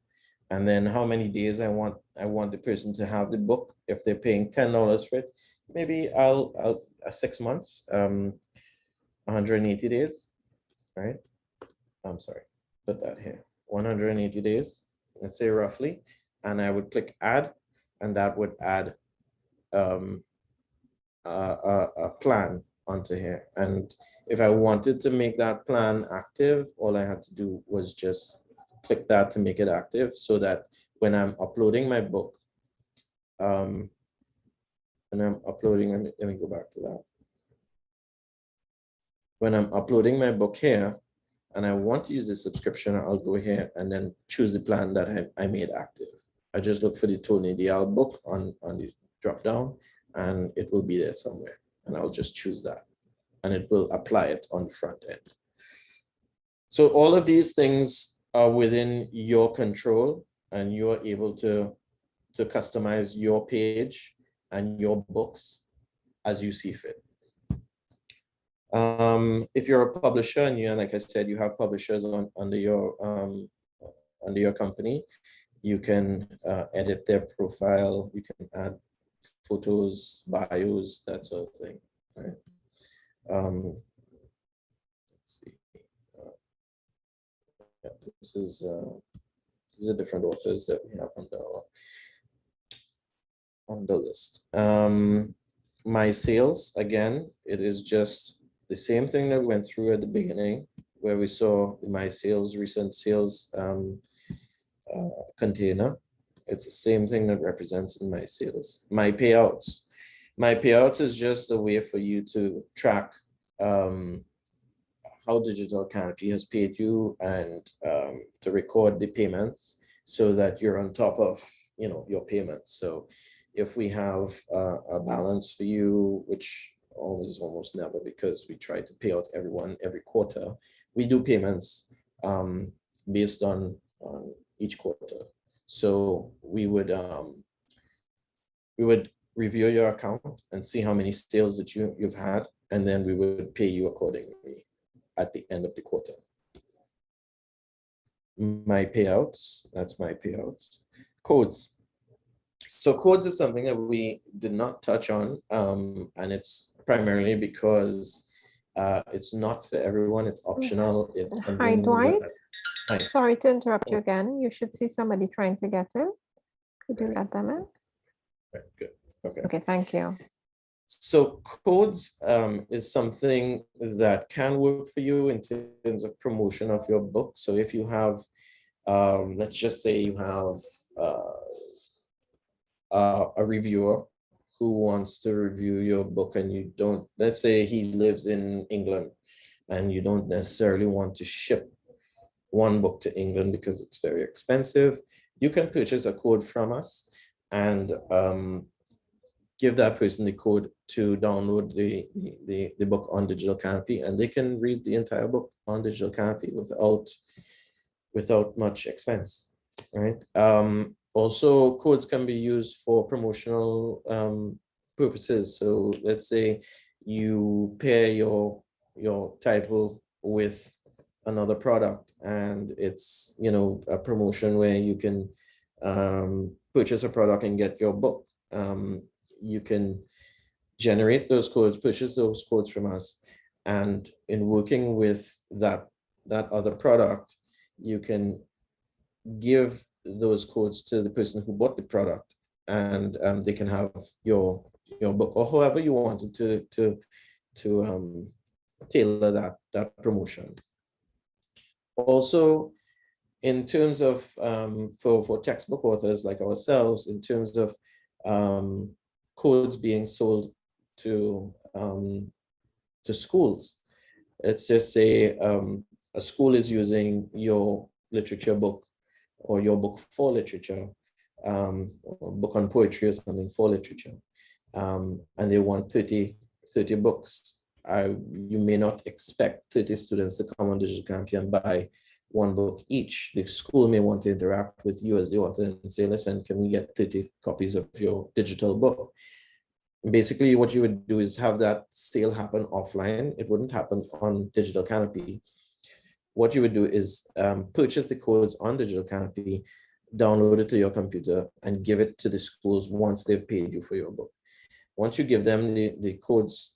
And then how many days I want the person to have the book. If they're paying $10 for it, maybe I'll 6 months, 180 days, right? I'm sorry, put that here, 180 days, let's say roughly. And I would click add, and that would add a plan onto here. And if I wanted to make that plan active, all I had to do was just click that to make it active, so that when I'm uploading my book, let me go back to that. When I'm uploading my book here, and I want to use the subscription, I'll go here and then choose the plan that I made active. I just look for the Tony Dial book on the drop down, and it will be there somewhere. And I'll just choose that, and it will apply it on the front end. So all of these things are within your control, and you're able to customize your page and your books as you see fit. If you're a publisher, and like I said, you have publishers under your company, you can edit their profile, you can add photos, bios, that sort of thing, right? Let's see. Yeah, these are different authors that we have on the list. My sales, again, it is just the same thing that we went through at the beginning, where we saw my sales, recent sales container. It's the same thing that represents in my sales. My payouts. My payouts is just a way for you to track how Digital Canopi has paid you, and to record the payments so that you're on top of your payments. So if we have a balance for you, which almost never, because we try to pay out everyone every quarter, we do payments based on each quarter. So we would review your account and see how many sales that you've had, and then we would pay you accordingly at the end of the quarter. My payouts, that's my payouts. Codes. So codes is something that we did not touch on, and it's primarily because it's not for everyone, it's optional. Hi, Dwight. Hi. Sorry to interrupt you again. You should see somebody trying to get in. Could you let them in? Right, good. Okay. Okay, thank you. So codes is something that can work for you in terms of promotion of your book. So if you have, let's just say you have a reviewer who wants to review your book, and you don't, let's say he lives in England, and you don't necessarily want to ship one book to England because it's very expensive, you can purchase a code from us, and give that person the code to download the book on Digital Canopi, and they can read the entire book on Digital Canopi without much expense, right? Also, codes can be used for promotional purposes. So let's say you pair your title with another product, and it's, you know, a promotion where you can purchase a product and get your book. You can generate those codes, purchase those codes from us, and in working with that other product, you can give those codes to the person who bought the product, and they can have your book, or however you wanted to tailor that promotion. Also, in terms of for textbook authors like ourselves, in terms of codes being sold to schools, let's just say a school is using your literature book or your book for literature, or book on poetry or something for literature, and they want 30 books. You may not expect 30 students to come on Digital Canopi and buy one book each. The school may want to interact with you as the author and say, listen, can we get 30 copies of your digital book? Basically, what you would do is have that sale happen offline. It wouldn't happen on Digital Canopi. What you would do is purchase the codes on Digital Canopi, download it to your computer, and give it to the schools once they've paid you for your book. Once you give them the codes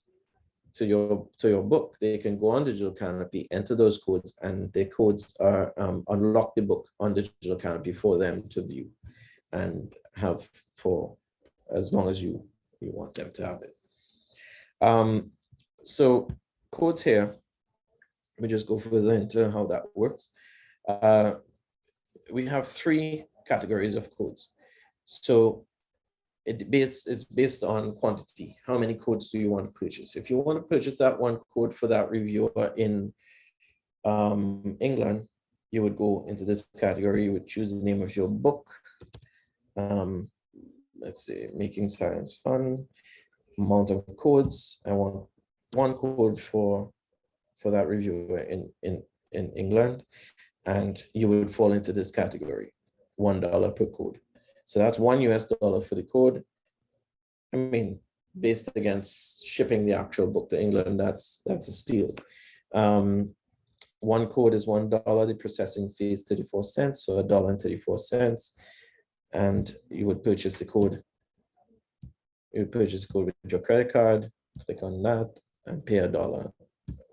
to your book, they can go on Digital Canopi, enter those codes, and their codes are unlock the book on Digital Canopi for them to view and have for as long as you want them to have it. So codes here, we just go further into how that works. We have 3 categories of codes. So it's based on quantity. How many codes do you want to purchase? If you want to purchase that one code for that reviewer in England, you would go into this category. You would choose the name of your book. Let's say Making Science Fun. Amount of codes. I want one code for that reviewer in England, and you would fall into this category, $1 per code. So that's $1 US for the code. I mean, based against shipping the actual book to England, that's a steal. One code is $1. The processing fee is 34 cents, so $1.34. And you would purchase the code. You would purchase the code with your credit card, click on that, and pay $1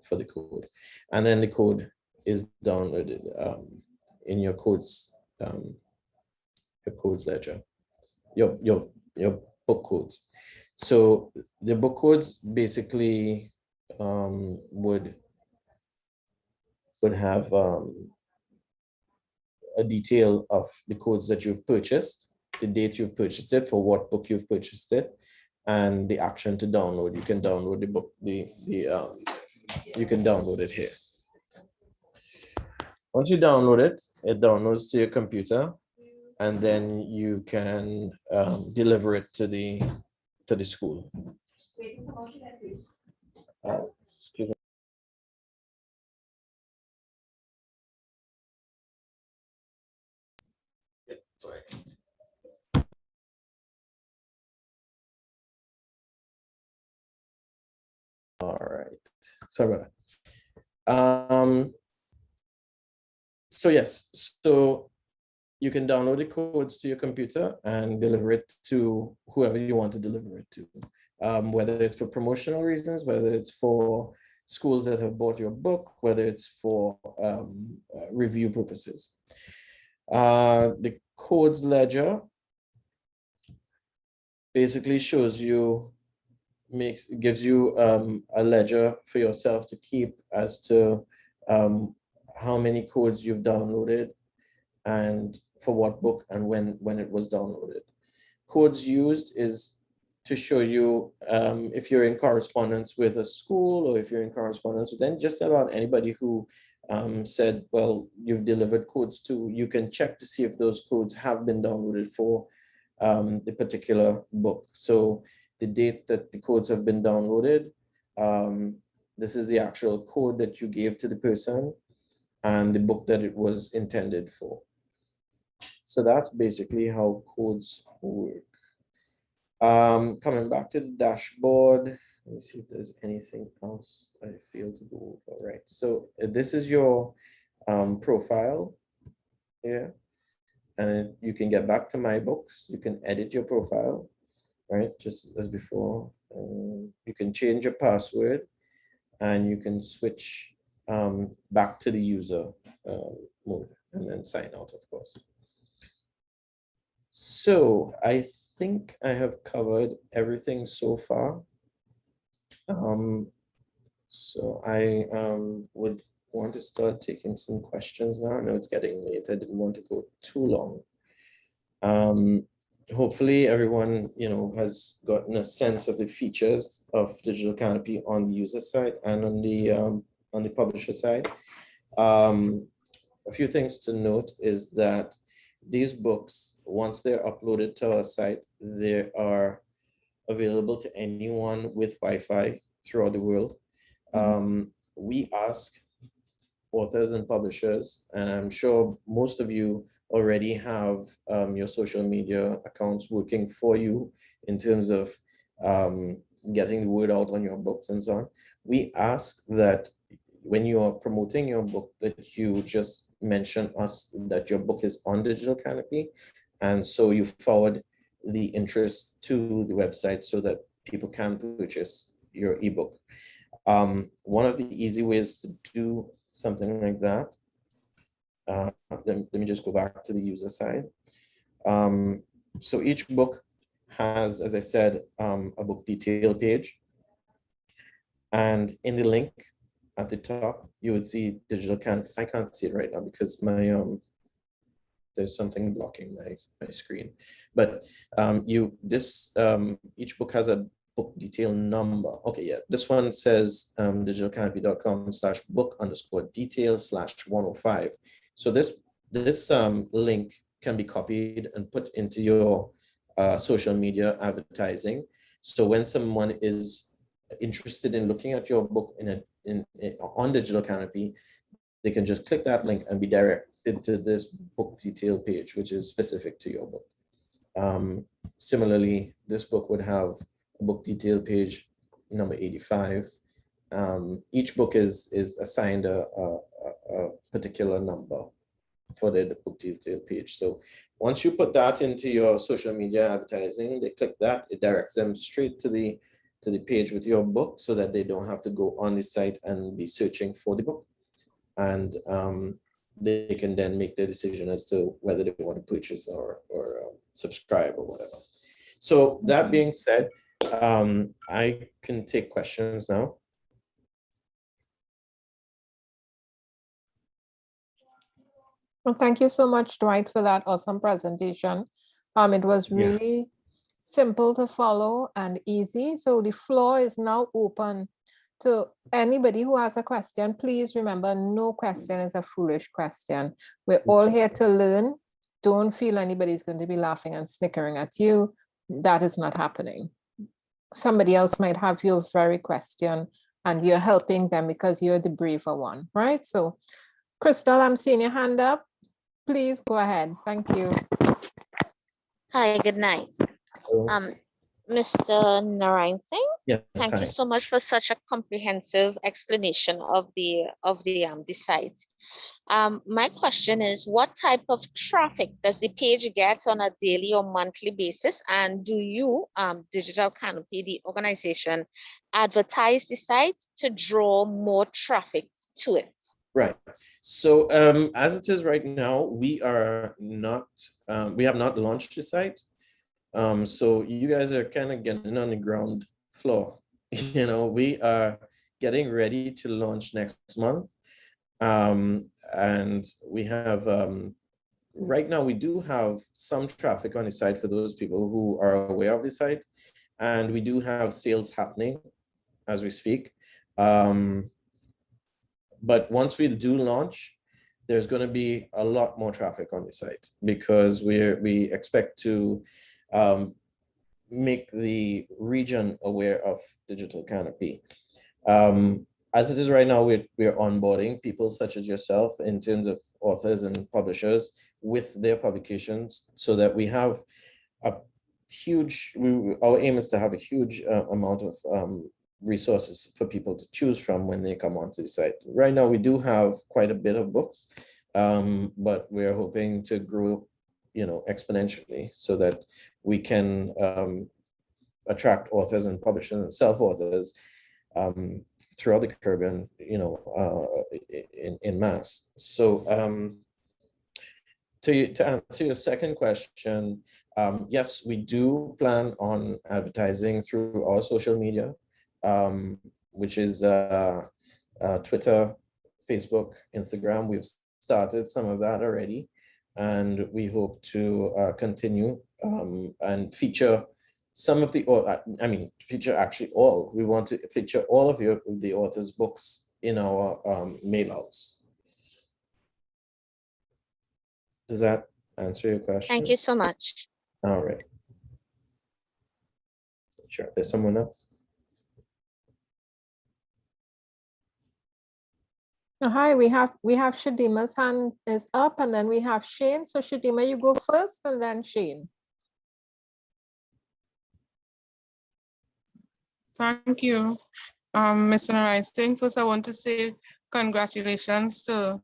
for the code. And then the code is downloaded in your codes ledger, your book codes. So the book codes basically would have a detail of the codes that you've purchased, the date you've purchased it, for what book you've purchased it, and the action to download. You can download the book, you can download it here. Once you download it, it downloads to your computer, and then you can deliver it to the school. Excuse me. Sorry. All right. Sorry about that. So yes, so you can download the codes to your computer and deliver it to whoever you want to deliver it to, whether it's for promotional reasons, whether it's for schools that have bought your book, whether it's for review purposes. The codes ledger basically shows you, gives you a ledger for yourself to keep as to how many codes you've downloaded and for what book and when it was downloaded. Codes used is to show you if you're in correspondence with a school, or if you're in correspondence with just about anybody who said, well, you've delivered codes to, you can check to see if those codes have been downloaded for the particular book. So the date that the codes have been downloaded. This is the actual code that you gave to the person and the book that it was intended for. So that's basically how codes work. Coming back to the dashboard, let me see if there's anything else I failed to go over. Right, so this is your profile here, and you can get back to my books. You can edit your profile, right, just as before. You can change your password, and you can switch back to the user mode and then sign out, of course. So I think I have covered everything so far. So I would want to start taking some questions now. I know it's getting late. I didn't want to go too long. Hopefully everyone, has gotten a sense of the features of Digital Canopi on the user side and on the publisher side. A few things to note is that these books, once they're uploaded to our site, they are available to anyone with Wi-Fi throughout the world. We ask authors and publishers, and I'm sure most of you already have your social media accounts working for you in terms of getting the word out on your books and so on. We ask that when you are promoting your book, that you just mention us that your book is on Digital Canopi, and so you forward the interest to the website so that people can purchase your ebook. One of the easy ways to do something like that, let me just go back to the user side. So each book has, as I said, a book detail page, and in the link at the top, you would see Digital Canopi. I can't see it right now because my there's something blocking my screen. But each book has a book detail number. Okay, yeah, this one says digitalcanopi.com/book_details/105. So this link can be copied and put into your social media advertising. So when someone is interested in looking at your book on Digital Canopi, they can just click that link and be directed to this book detail page, which is specific to your book. Similarly, this book would have a book detail page number 85. Each book is assigned a particular number for the book detail page. So once you put that into your social media advertising, they click that, it directs them straight to the page with your book so that they don't have to go on the site and be searching for the book. And they can then make their decision as to whether they want to purchase or subscribe or whatever. So that being said, I can take questions now. Well, thank you so much, Dwight, for that awesome presentation. It was really simple to follow and easy. So the floor is now open to anybody who has a question. Please remember, no question is a foolish question. We're all here to learn. Don't feel anybody's going to be laughing and snickering at you. That is not happening. Somebody else might have your very question and you're helping them because you're the braver one, right? So Crystal, I'm seeing your hand up. Please go ahead. Thank you. Hi, good night. Mr. Narayan Singh, Yes, thank hi. you so much for such a comprehensive explanation of the site. My question is, what type of traffic does the page get on a daily or monthly basis? And do you, Digital Canopi, the organization, advertise the site to draw more traffic to it? Right. So as it is right now, we are not, we have not launched the site. So you guys are kind of getting on the ground floor. We are getting ready to launch next month. And we have, right now we do have some traffic on the site for those people who are aware of the site. And we do have sales happening as we speak. But once we do launch, there's going to be a lot more traffic on the site because we expect to make the region aware of Digital Canopy. As it is right now, we're onboarding people such as yourself in terms of authors and publishers with their publications, so that we have a huge, our aim is to have a huge amount of resources for people to choose from when they come onto the site. Right now, we do have quite a bit of books, but we're hoping to grow, exponentially, so that we can attract authors and publishers and self-authors throughout the Caribbean, in mass. So to answer your second question, yes, we do plan on advertising through our social media, which is Twitter, Facebook, Instagram. We've started some of that already, and we hope to continue and feature some of the, feature actually all. We want to feature all of the authors' books in our mailouts. Does that answer your question? Thank you so much. All right. Sure. There's someone else. Hi, we have Shadima's hand is up, and then we have Shane. So Shadima, you go first, and then Shane. Thank you, Mr. Narine. First, I want to say congratulations to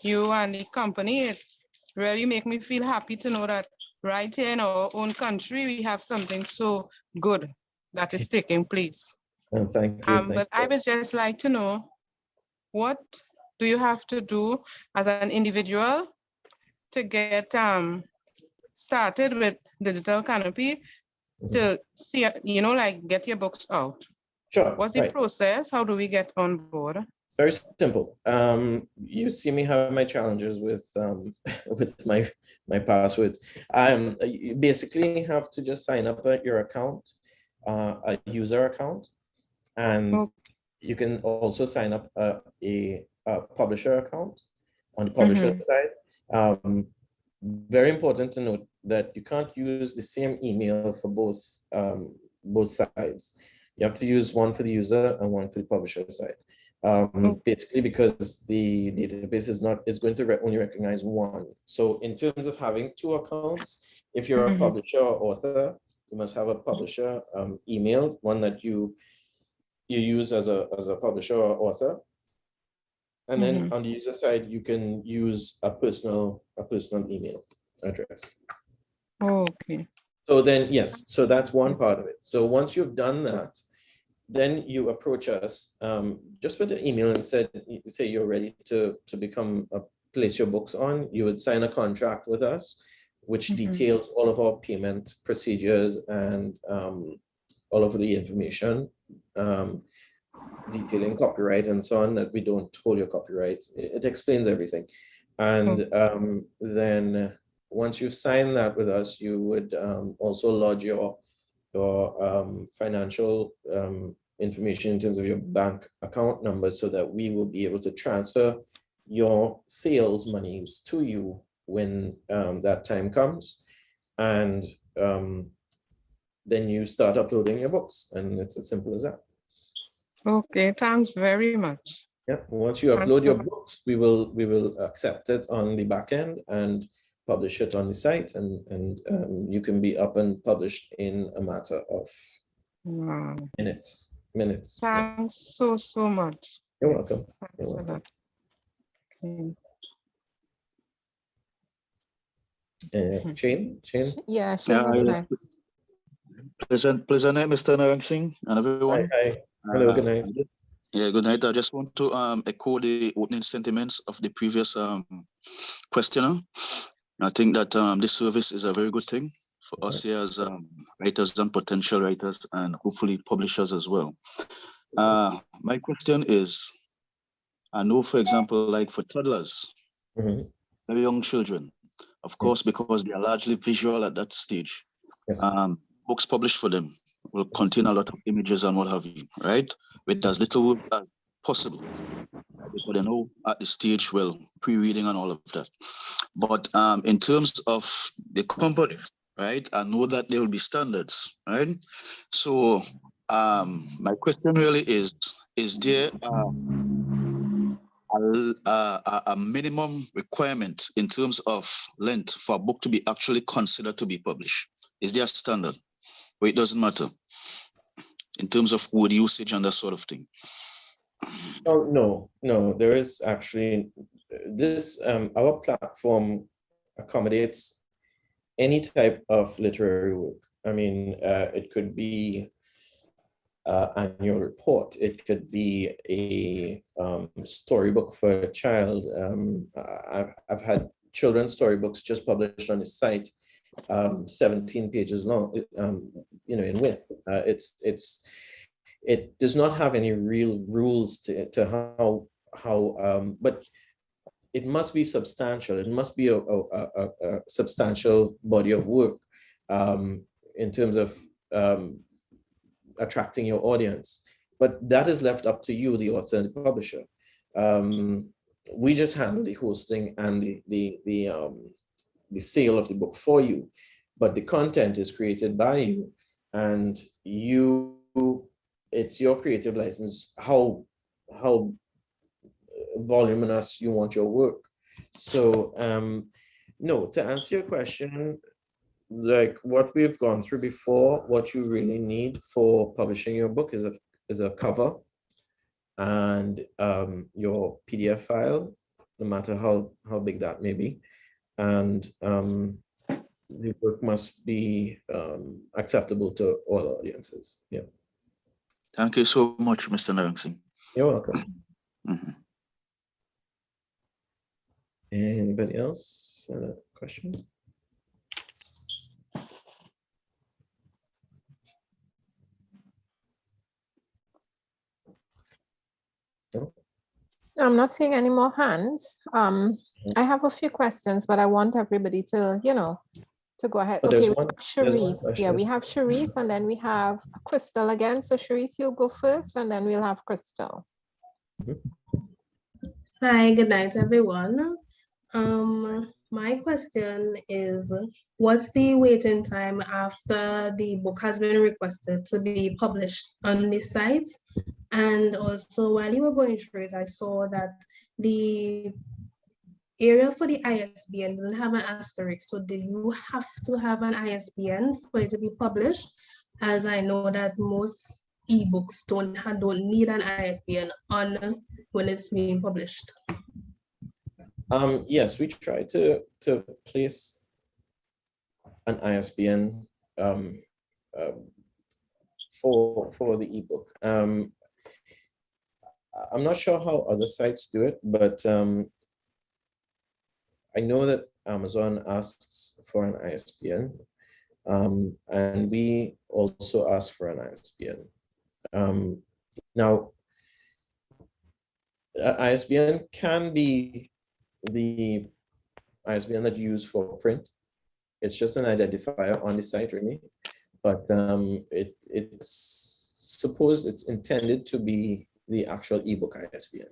you and the company. It really makes me feel happy to know that right here in our own country, we have something so good that is taking place. Oh, thank you. But I would just like to know, what do you have to do as an individual to get started with Digital Canopy to see, like get your books out? Sure. What's the process? How do we get on board? It's very simple. You see me have my challenges with with my passwords. You basically have to just sign up at your account, a user account, and you can also sign up a publisher account on the publisher side. Very important to note that you can't use the same email for both sides. You have to use one for the user and one for the publisher side. Basically because the database is going to only recognize one. So in terms of having two accounts, if you're a publisher or author, you must have a publisher email, one that you use as a publisher or author. And then on the user side, you can use a personal email address. Okay. So then, yes, so that's one part of it. So once you've done that, then you approach us just with an email and say you're ready to place your books on. You would sign a contract with us, which details all of our payment procedures and all of the information, detailing copyright and so on, that we don't hold your copyright. It explains everything. And then once you've signed that with us, you would also lodge your financial information in terms of your bank account number, so that we will be able to transfer your sales monies to you when that time comes. And then you start uploading your books, and it's as simple as that. Okay, thanks very much. Yeah, once you upload your books, we will accept it on the back end and publish it on the site, and you can be up and published in a matter of minutes. Thanks so much. You're welcome. Thanks a lot. Shane? Yeah, Shane is next. Pleasant night, Mr. Narine and everyone. Hi. Hello, good night. Yeah, good night. I just want to echo the opening sentiments of the previous questioner. I think that this service is a very good thing for us here as writers and potential writers, and hopefully publishers as well. My question is, I know, for example, like for toddlers, very young children, of course, because they are largely visual at that stage, books published for them will contain a lot of images and what have you, right? With as little as possible. Because they know at the stage, well, pre-reading and all of that. But in terms of the company, right? I know that there will be standards, right? So my question really is there a minimum requirement in terms of length for a book to be actually considered to be published? Is there a standard where it doesn't matter in terms of word usage and that sort of thing? Oh, no, there is actually this, our platform accommodates any type of literary work. I mean, it could be annual report. It could be a storybook for a child. I've had children's storybooks just published on the site, 17 pages long, in width. It does not have any real rules to how, but it must be substantial. It must be a substantial body of work in terms of attracting your audience. But that is left up to you, the author and the publisher. We just handle the hosting and the sale of the book for you, but the content is created by you, and it's your creative license how voluminous you want your work. So no, to answer your question, like what we've gone through before, what you really need for publishing your book is a cover and your PDF file, no matter how big that may be, and the book must be acceptable to all audiences. Yeah. Thank you so much, Mr. Narangsing. You're welcome. Mm-hmm. Anybody else? Question? No? I'm not seeing any more hands. I have a few questions, but I want everybody to, to go ahead. Oh, Okay, there's we one have Sharice. Yeah, question. we have Sharice, and then we have Crystal again. So Sharice, you'll go first, and then we'll have Crystal. Hi, good night, everyone. My question is, what's the waiting time after the book has been requested to be published on the site? And also, while you were going through it, I saw that the area for the ISBN doesn't have an asterisk. So do you have to have an ISBN for it to be published? As I know that most ebooks don't need an ISBN on when it's being published. Yes, we try to place an ISBN for the ebook. I'm not sure how other sites do it, but I know that Amazon asks for an ISBN, and we also ask for an ISBN. Now, ISBN can be the ISBN that you use for print. It's just an identifier on the site, really, but it's suppose it's intended to be the actual ebook ISBN.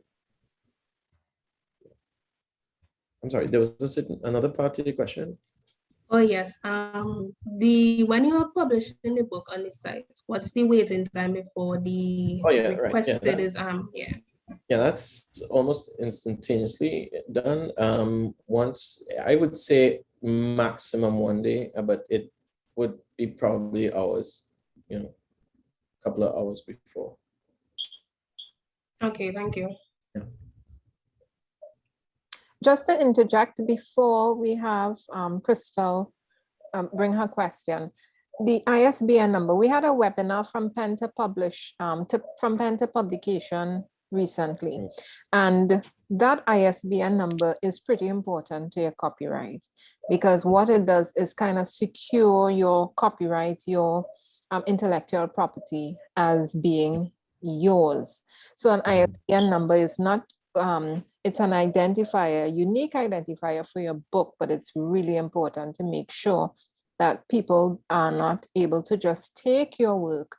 I'm sorry, there was another part to the question. Oh yes, when you are publishing the book on the site, what's the waiting time before the requested right. is Yeah, that's almost instantaneously done. Once, I would say maximum 1 day, but it would be probably hours, a couple of hours before. Okay, thank you. Yeah. Just to interject before we have Crystal bring her question, the ISBN number, we had a webinar from Pen to Publish, from Pen to Publication recently. And that ISBN number is pretty important to your copyright, because what it does is kind of secure your copyright, your intellectual property as being yours. So an ISBN number is not, it's an identifier, unique identifier for your book, but it's really important to make sure that people are not able to just take your work.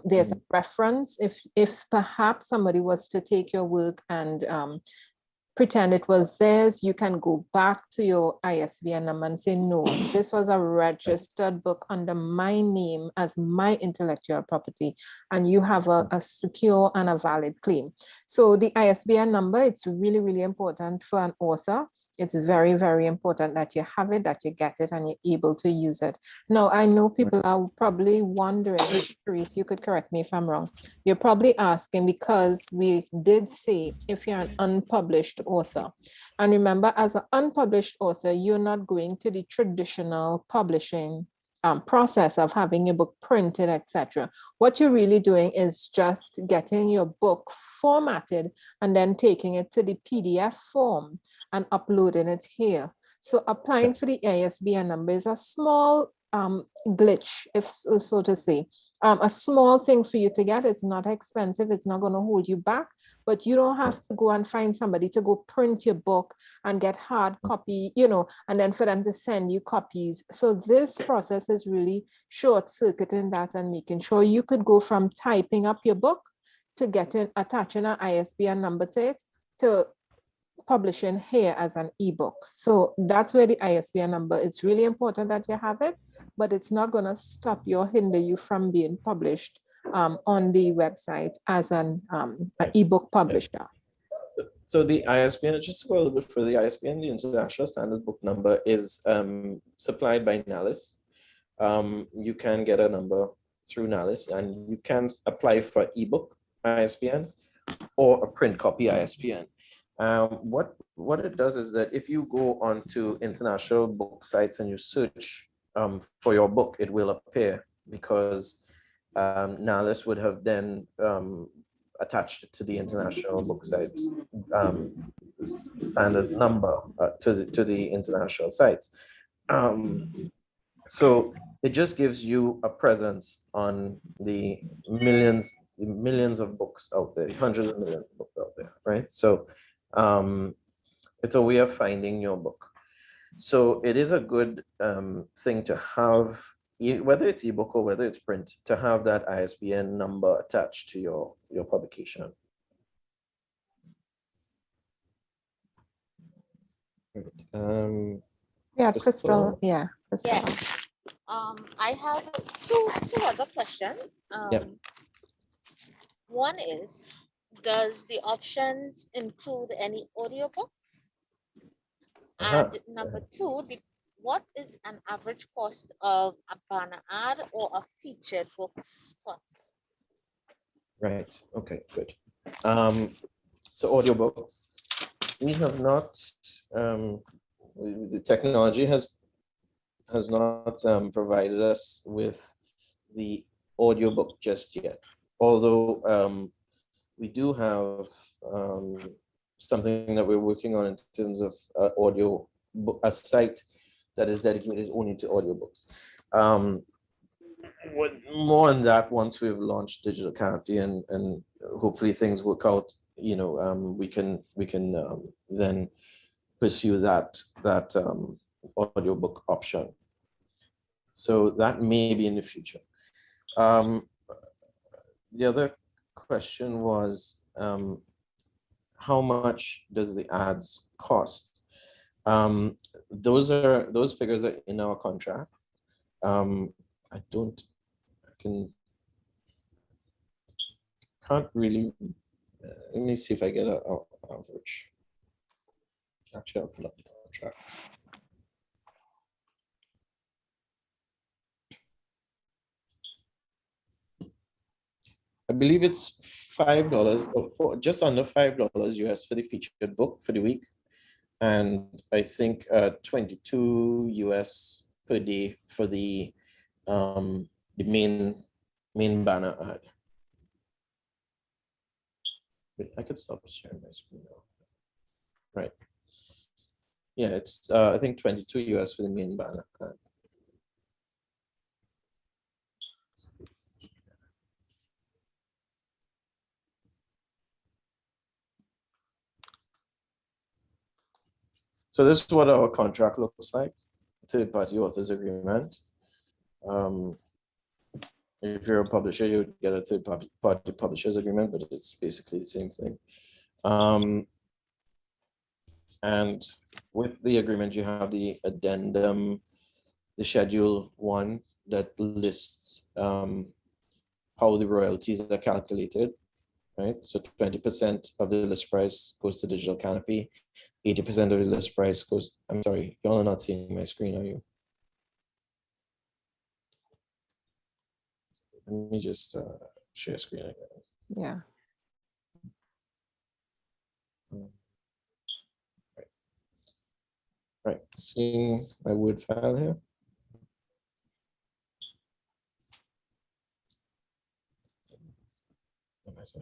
There's a reference. If perhaps somebody was to take your work and pretend it was theirs. You can go back to your ISBN number and say, no, this was a registered book under my name as my intellectual property, and you have a secure and a valid claim. So the ISBN number, it's really, really important for an author. It's very, very important that you have it, that you get it, and you're able to use it. Now, I know people are probably wondering, Therese, you could correct me if I'm wrong. You're probably asking, because we did say if you're an unpublished author. And remember, as an unpublished author, you're not going to the traditional publishing process of having your book printed, etc. What you're really doing is just getting your book formatted and then taking it to the PDF form and uploading it here. So applying for the ISBN number is a small glitch, if so to say. A small thing for you to get. It's not expensive. It's not going to hold you back, but you don't have to go and find somebody to go print your book and get hard copy, you know, and then for them to send you copies. So this process is really short-circuiting that and making sure you could go from typing up your book to attaching an ISBN number to it, to publishing here as an ebook. So that's where the ISBN number, it's really important that you have it, but it's not going to stop you or hinder you from being published on the website as an ebook publisher. So the ISBN, just to go a little bit further, the ISBN, the International Standard Book Number, is supplied by NALIS. You can get a number through NALIS, and you can apply for ebook ISBN or a print copy ISBN. What it does is that if you go onto international book sites and you search for your book, it will appear, because NALIS would have then attached it to the international book sites standard number to the international sites. So it just gives you a presence on the millions of books out there, hundreds of millions of books out there, right? So it's a way of finding your book. So it is a good thing to have, whether it's ebook or whether it's print, to have that ISBN number attached to your publication. Right. Yeah, Crystal. Yeah, Crystal. Yeah. I have two other questions. One is, does the options include any audiobooks? And number two, what is an average cost of a banner ad or a featured book spot? Right. Okay, good. So audiobooks, we have not, the technology has not provided us with the audiobook just yet. Although we do have something that we're working on in terms of audio book, a site that is dedicated only to audiobooks. More on that once we've launched Digital Canopi, and hopefully things work out. You know, we can then pursue that audiobook option. So that may be in the future. The other question was, how much does the ads cost? Those figures are in our contract. Can't really, let me see if I get an average. Actually, I'll pull up the contract. I believe it's $5 or just under $5 US for the featured book for the week. And I think 22 US per day for the main banner ad. Wait, I could stop sharing my screen now. Right. Yeah, it's I think 22 US for the main banner ad. So this is what our contract looks like, third-party authors agreement. If you're a publisher, you would get a third-party publishers agreement, but it's basically the same thing. And with the agreement, you have the addendum, the Schedule 1 that lists how the royalties are calculated, right? So 20% of the list price goes to Digital Canopi, 80% of the list price goes, I'm sorry, y'all are not seeing my screen, are you? Let me just share screen again. Yeah. Right, seeing my Word file here.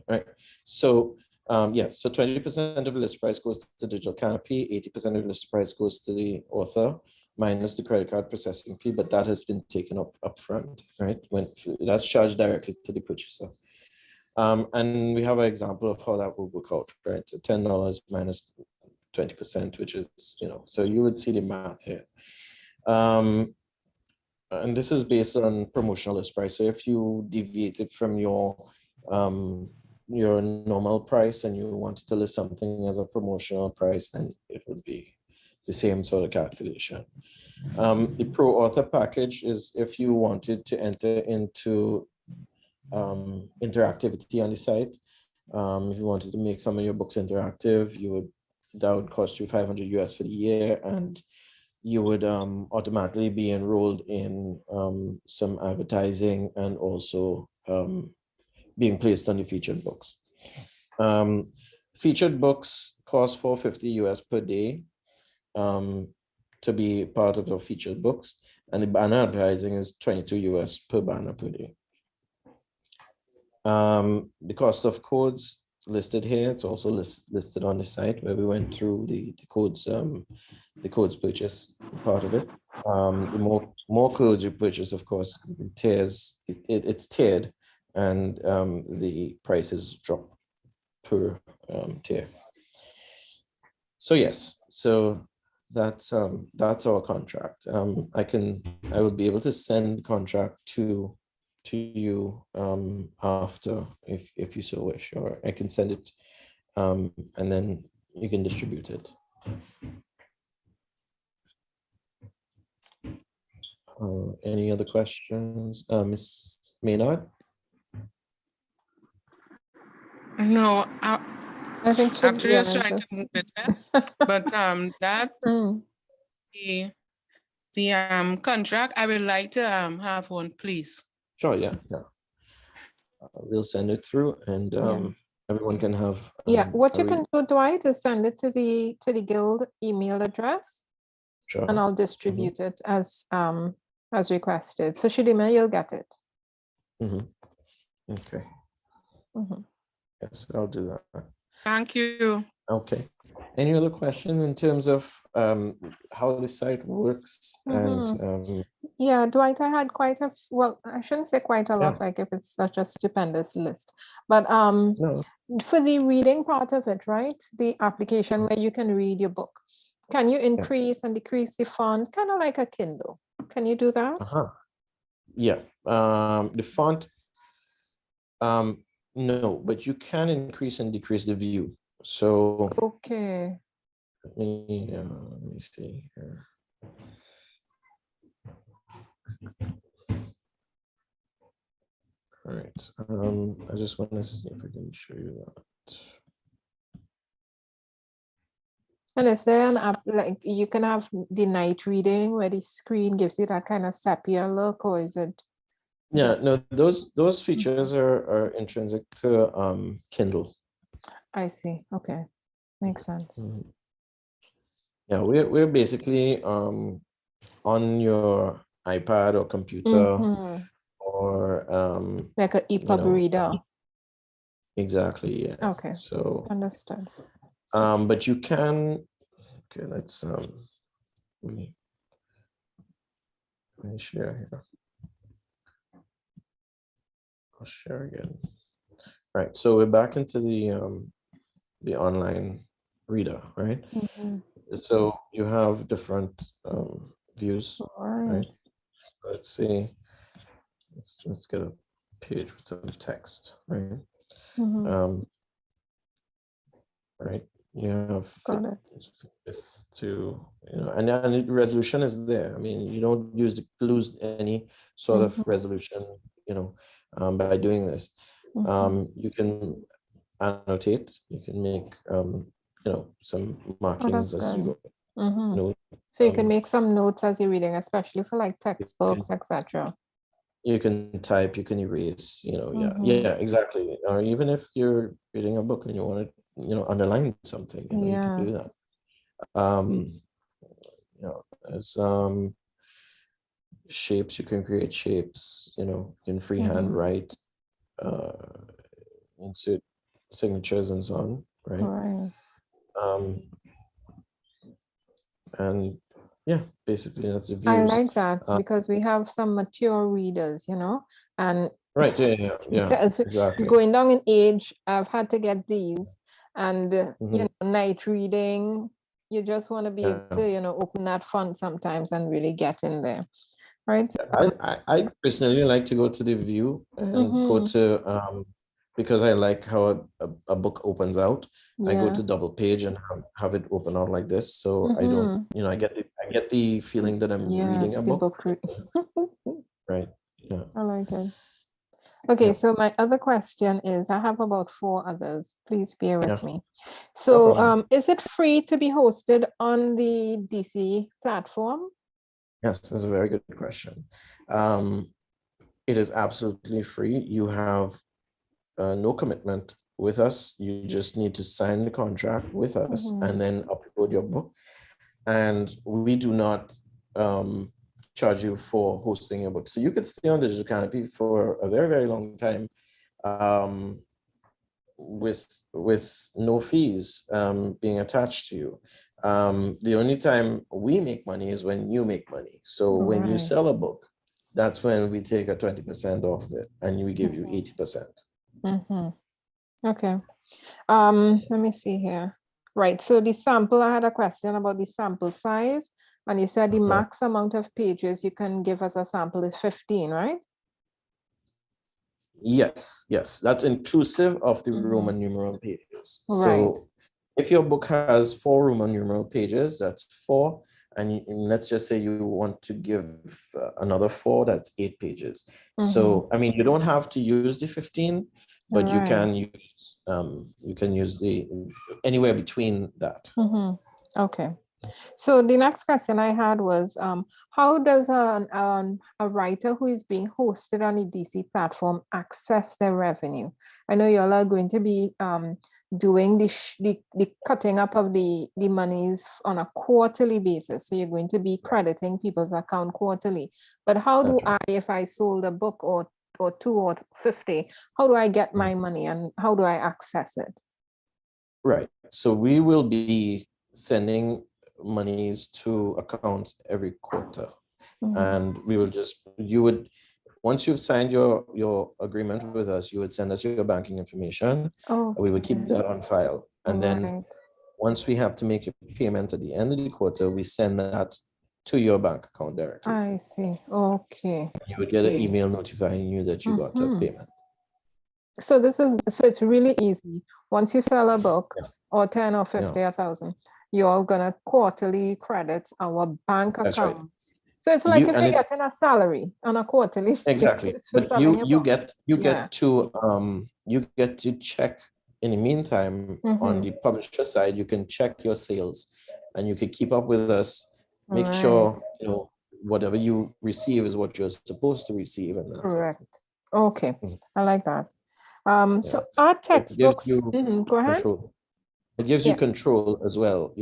Right, so yes, so 20% of the list price goes to Digital Canopi, 80% of the list price goes to the author, minus the credit card processing fee, but that has been taken up front, right? When that's charged directly to the purchaser. And we have an example of how that will work out, right? So $10 minus 20%, which is, so you would see the math here. And this is based on promotional list price. So if you deviated from your normal price and you wanted to list something as a promotional price, then it would be the same sort of calculation. The pro author package is if you wanted to enter into interactivity on the site. If you wanted to make some of your books interactive, that would cost you $500 US for the year, and you would automatically be enrolled in some advertising and also being placed on the featured books. Featured books cost $450 US per day to be part of the featured books, and the banner advertising is $22 US per banner per day. The cost of codes listed here, it's also listed on the site where we went through the codes purchase part of it. The more codes you purchase, of course, it's tiered, and the prices drop per tier. So yes, so that's our contract. I would be able to send contract to you after if you so wish, or I can send it and then you can distribute it. Any other questions, Ms. Maynard? No, I think actually I was trying to move it, but that the contract, I would like to have one, please. Sure, yeah. We'll send it through, and everyone can have. What you can do, Dwight, is send it to the guild email address, Sure. and I'll distribute it as requested. So should email, you'll get it. Okay. Yes, I'll do that. Thank you. Okay. Any other questions in terms of how the site works? And yeah, Dwight, I had well, I shouldn't say quite a lot, like if it's such a stupendous list, but no. For the reading part of it, right? The application where you can read your book, can you increase and decrease the font, kind of like a Kindle? Can you do that? Yeah. The font, no, but you can increase and decrease the view. So okay. Let me see here. All right. I just want to see if I can show you that. And is there an app like you can have the night reading where the screen gives you that kind of sepia look, or is it? Yeah, no, those features are intrinsic to Kindle. I see. Okay, makes sense. Yeah, we're basically on your iPad or computer or like an EPUB reader. Exactly. Yeah. Okay. So understood. But you can. Okay, let's let me share here. I'll share again. Right. So we're back into the online reader, right? So you have different views, right? Let's see. Let's get a page with some text, right? Right. You have Got it. fifth to, and resolution is there. I mean, you don't lose any sort of resolution, by doing this. You can annotate, you can make, some Oh, markings that's as you good. go. So you can um, make some notes as you're reading, especially for like textbooks, can- etc. You can type, you can erase, Mhm. yeah, exactly. Or even if you're reading a book and you want to, underline something, you Yeah. can do that. There's shapes, you can create shapes, you can freehand write, insert signatures and so on, right? Right. And yeah, basically that's the I views. like that because we have some mature readers, and Right, yeah, because exactly. going down in age, I've had to get these, and Mhm. night reading. You just want to be able to, open that font sometimes and really get in there, right? I personally like to go to the view and go to because I like how a book opens out. I go Yeah. to double page and have it open out like this, so I don't, I get the feeling that I'm reading Yes, a the book. book. Right. Yeah. I like it. Okay, so my other question is, I have about 4 others. Please bear with me. So, problem. is it free to be hosted on the DC platform? Yes, that's a very good question. It is absolutely free. You have no commitment with us. You just need to sign the contract with us and then upload your book. And we do not charge you for hosting your book. So you could stay on Digital Canopy for a very, very long time with no fees being attached to you. The only time we make money is when you make money. So when you sell a book, that's when we take a 20% off it and we give you 80%. Okay. Let me see here. Right. So the sample, I had a question about the sample size, and you said the max amount of pages you can give us a sample is 15, right? Yes, that's inclusive of the Roman numeral pages. Right. So if your book has 4 Roman numeral pages, that's 4. And let's just say you want to give another 4, that's 8 pages. So, I mean, you don't have to use the 15, but you can use the anywhere between that. Okay. So the next question I had was, how does a writer who is being hosted on the DC platform access their revenue? I know you all are going to be doing the cutting up of the monies on a quarterly basis. So you're going to be crediting people's account quarterly. But how do I, if I sold a book or 2 or 50, how do I get my money and how do I access it? Right. So we will be sending monies to accounts every quarter. And we will once you've signed your agreement with us, you would send us your banking information. We would keep that on file. And then once we have to make a payment at the end of the quarter, we send that to your bank account directly. I see. Okay. You would get an email notifying you that you got a payment. So it's really easy. Once you sell a book or 10 or 50, 1,000, you're gonna quarterly credit our bank That's right. accounts. So it's like if you're getting a salary on a quarterly exactly. basis for But selling you your book. get to check in the meantime on the publisher side. You can check your sales, and you can keep up with us. Make sure whatever you receive is what you're supposed to receive, and that's correct. Okay, I like that. So Yeah. our textbooks. Go ahead. Control. It gives you control as well.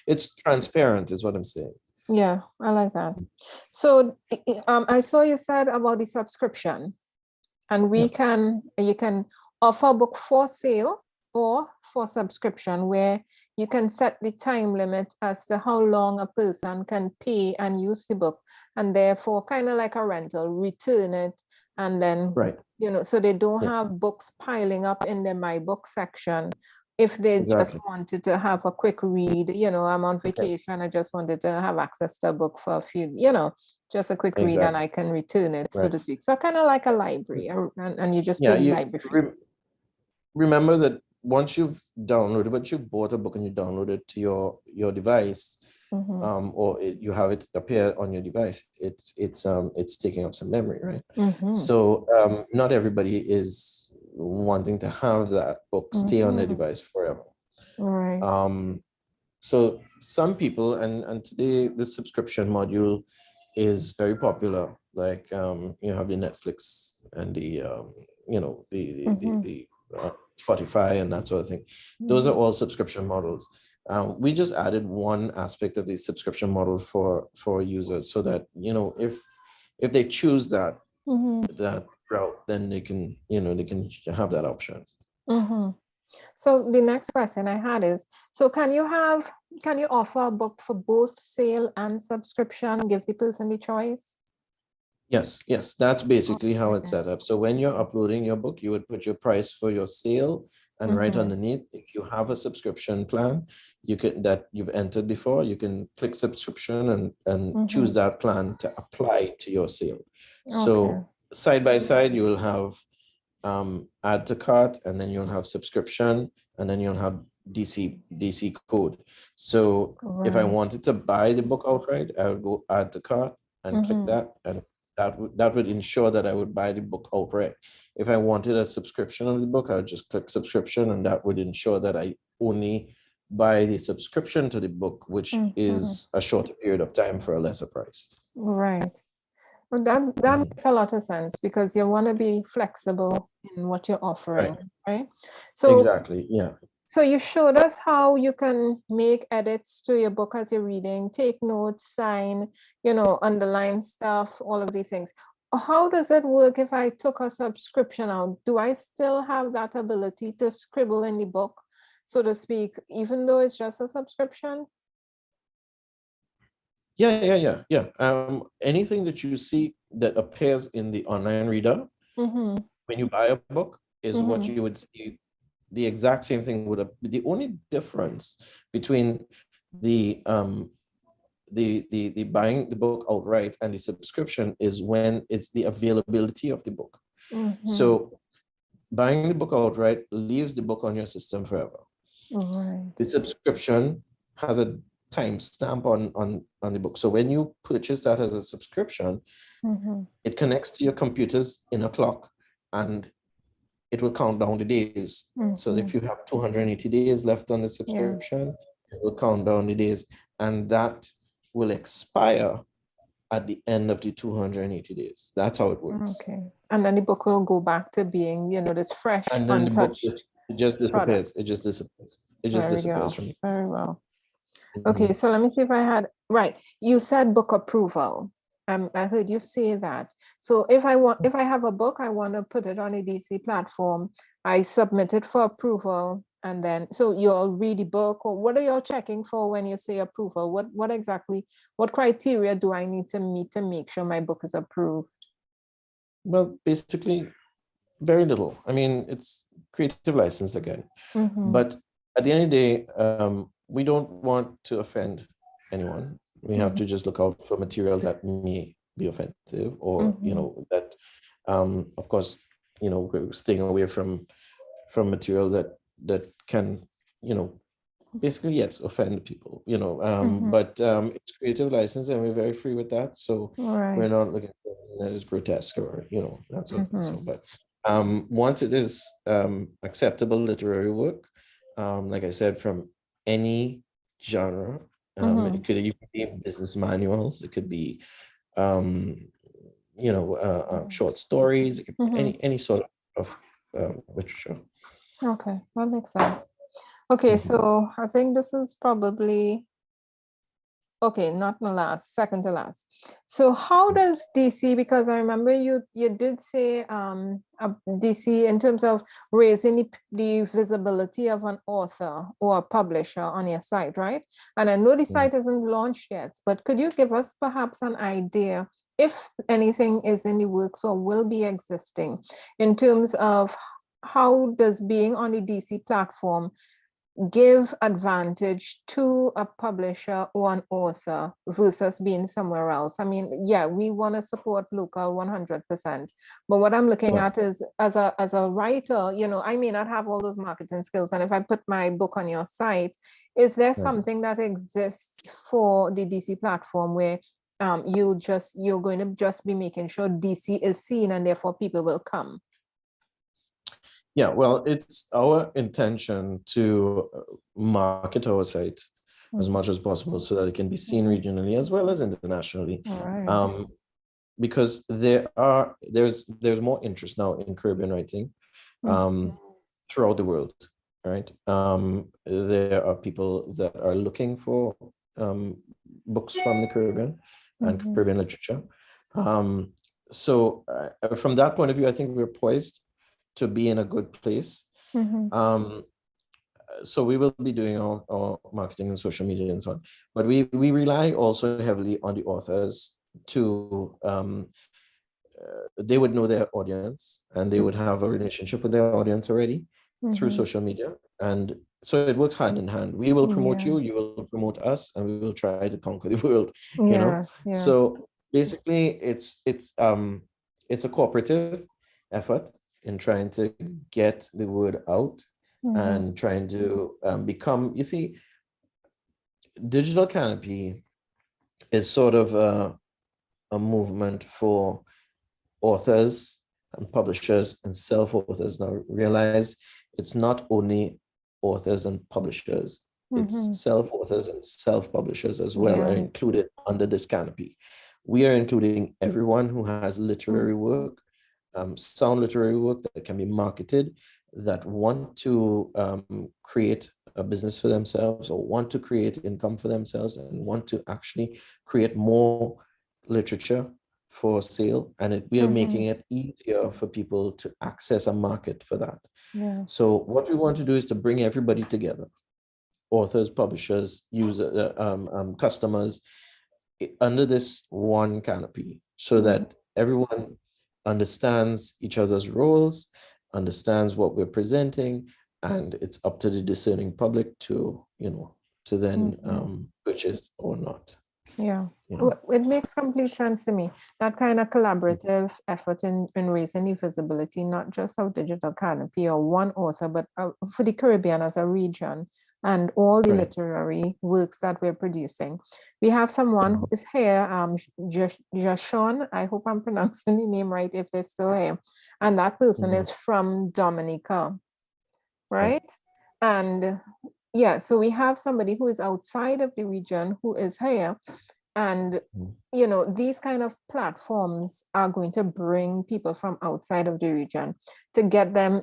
It's transparent, is what I'm saying. Yeah, I like that. So I saw you said about the subscription, and you can offer a book for sale or for subscription, where you can set the time limit as to how long a person can pay and use the book, and therefore kind of like a rental, return it, and then so they don't have books piling up in the My Book section. If they just wanted to have a quick read, I'm on vacation, I just wanted to have access to a book for a few, just a quick read, and I can return it, so to speak. So kind of like a library, and you just pay the library fee. Remember that once you've bought a book and you download it to your device, or you have it appear on your device, it's taking up some memory, right? So not everybody is wanting to have that book stay on their device forever. Right. So some people, and today the subscription module is very popular. Like you have the Netflix and the the Spotify and that sort of thing. Those are all subscription models. We just added one aspect of the subscription model for users, so that if they choose that route, then they can have that option. So the next question I had is, so can you offer a book for both sale and subscription, give the person the choice? Yes, that's basically how it's set up. So when you're uploading your book, you would put your price for your sale, and right underneath, if you have a subscription plan, that you've entered before, you can click subscription and choose that plan to apply to your sale. So side by side, you will have add to cart, and then you'll have subscription, and then you'll have DC code. So if I wanted to buy the book outright, I would go add to cart and click that, and that would ensure that I would buy the book outright. If I wanted a subscription of the book, I would just click subscription, and that would ensure that I only buy the subscription to the book, which is a shorter period of time for a lesser price. Right. Well, that makes a lot of sense, because you want to be flexible in what you're offering, right? So exactly, yeah. So you showed us how you can make edits to your book as you're reading, take notes, sign, underline stuff, all of these things. How does it work if I took a subscription out? Do I still have that ability to scribble in the book, so to speak, even though it's just a subscription? Yeah. Anything that you see that appears in the online reader when you buy a book is what you would see. The exact same thing would have. The only difference between the buying the book outright and the subscription is when it's the availability of the book. So buying the book outright leaves the book on your system forever. The subscription has a timestamp on the book. So when you purchase that as a subscription, it connects to your computer's inner clock, and it will count down the days. So if you have 280 days left on the subscription, it will count down the days, and that will expire at the end of the 280 days. That's how it works. Okay. And then the book will go back to being, this fresh, and then untouched. The book just disappears. It just disappears from you. Very well. Okay, so let me see if I had, right. You said book approval. I heard you say that. So if I have a book, I want to put it on a DC platform, I submit it for approval, and then, so you'll read the book, or what are you checking for when you say approval? What criteria do I need to meet to make sure my book is approved? Well, basically, very little. I mean, it's creative license again. But at the end of the day, we don't want to offend anyone. We have to just look out for material that may be offensive, or that of course, we're staying away from material that can basically, yes, offend people, but it's creative license, and we're very free with that. So we're not looking for anything that is grotesque or that sort of thing. So, but once it is acceptable literary work, like I said, from any genre, it could even be business manuals, it could be short stories, it could be any sort of literature. Okay, that makes sense. Okay, so I think this is probably, not the last, second to last. So how does DC, because I remember you did say DC in terms of raising the visibility of an author or a publisher on your site, right? And I know the site isn't launched yet, but could you give us perhaps an idea if anything is in the works or will be existing in terms of how does being on the DC platform give advantage to a publisher or an author versus being somewhere else? I mean, yeah, we want to support local 100%, but what I'm looking Right. at is as a writer, you know, I may not have all those marketing skills, and if I put my book on your site, is there something that exists for the DC platform where you're going to just be making sure DC is seen and therefore people will come? Yeah, well, it's our intention to market our site as much as possible so that it can be seen regionally as well as internationally. All right. Because there's more interest now in Caribbean writing throughout the world, right? There are people that are looking for books from the Caribbean and Caribbean literature. So from that point of view, I think we're poised to be in a good place. So we will be doing our marketing and social media and so on, but we rely also heavily on the authors to they would know their audience and they would have a relationship with their audience already through social media, and so it works hand in hand. We will promote you, you will promote us, and we will try to conquer the world. You know, so basically it's a cooperative effort in trying to get the word out and trying to become, you see, Digital Canopy is sort of a movement for authors and publishers and self-authors. Now realize it's not only authors and publishers, it's self-authors and self-publishers as well are included under this canopy. We are including everyone who has literary work, sound literary work that can be marketed, that want to create a business for themselves or want to create income for themselves and want to actually create more literature for sale. And we are making it easier for people to access a market for that. So what we want to do is to bring everybody together, authors, publishers, users, customers, under this one canopy, so that everyone understands each other's roles, understands what we're presenting, and it's up to the discerning public to, you know, to then purchase or not. Yeah, You know? it makes complete sense to me. That kind of collaborative effort in raising the visibility, not just of Digital Canopy or one author, but for the Caribbean as a region and all the literary works that we're producing. We have someone who is here, Jashon, I hope I'm pronouncing the name right if they're still here. And that person is from Dominica, right? And yeah, so we have somebody who is outside of the region who is here. And, you know, these kind of platforms are going to bring people from outside of the region to get them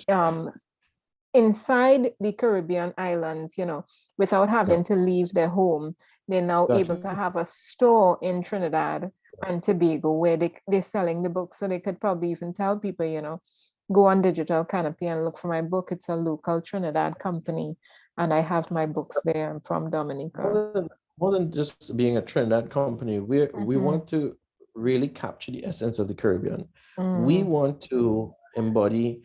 inside the Caribbean islands, you know, without having to leave their home. They're now able to have a store in Trinidad and Tobago where they're selling the book. So they could probably even tell people, you know, go on Digital Canopy and look for my book. It's a local Trinidad company. And I have my books there. I'm from Dominica. More than just being a Trinidad company, we want to really capture the essence of the Caribbean. We want to embody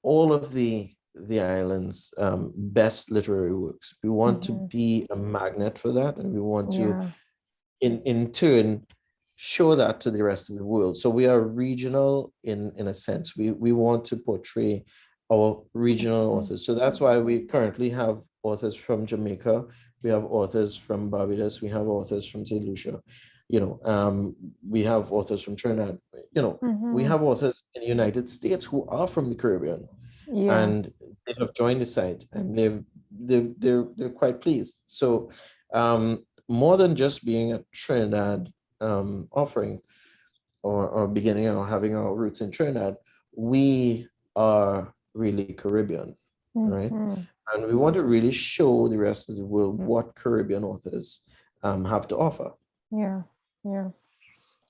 all of the island's best literary works. We want to be a magnet for that, and we want to, in turn, show that to the rest of the world. So we are regional in a sense. We want to portray our regional authors. So that's why we currently have authors from Jamaica, we have authors from Barbados, we have authors from St. Lucia, you know, we have authors from Trinidad, you know, we have authors in the United States who are from the Caribbean, and they have joined the site, and they're quite pleased. So more than just being a Trinidad offering or beginning or having our roots in Trinidad, we are really Caribbean, right? And we want to really show the rest of the world what Caribbean authors have to offer. Yeah.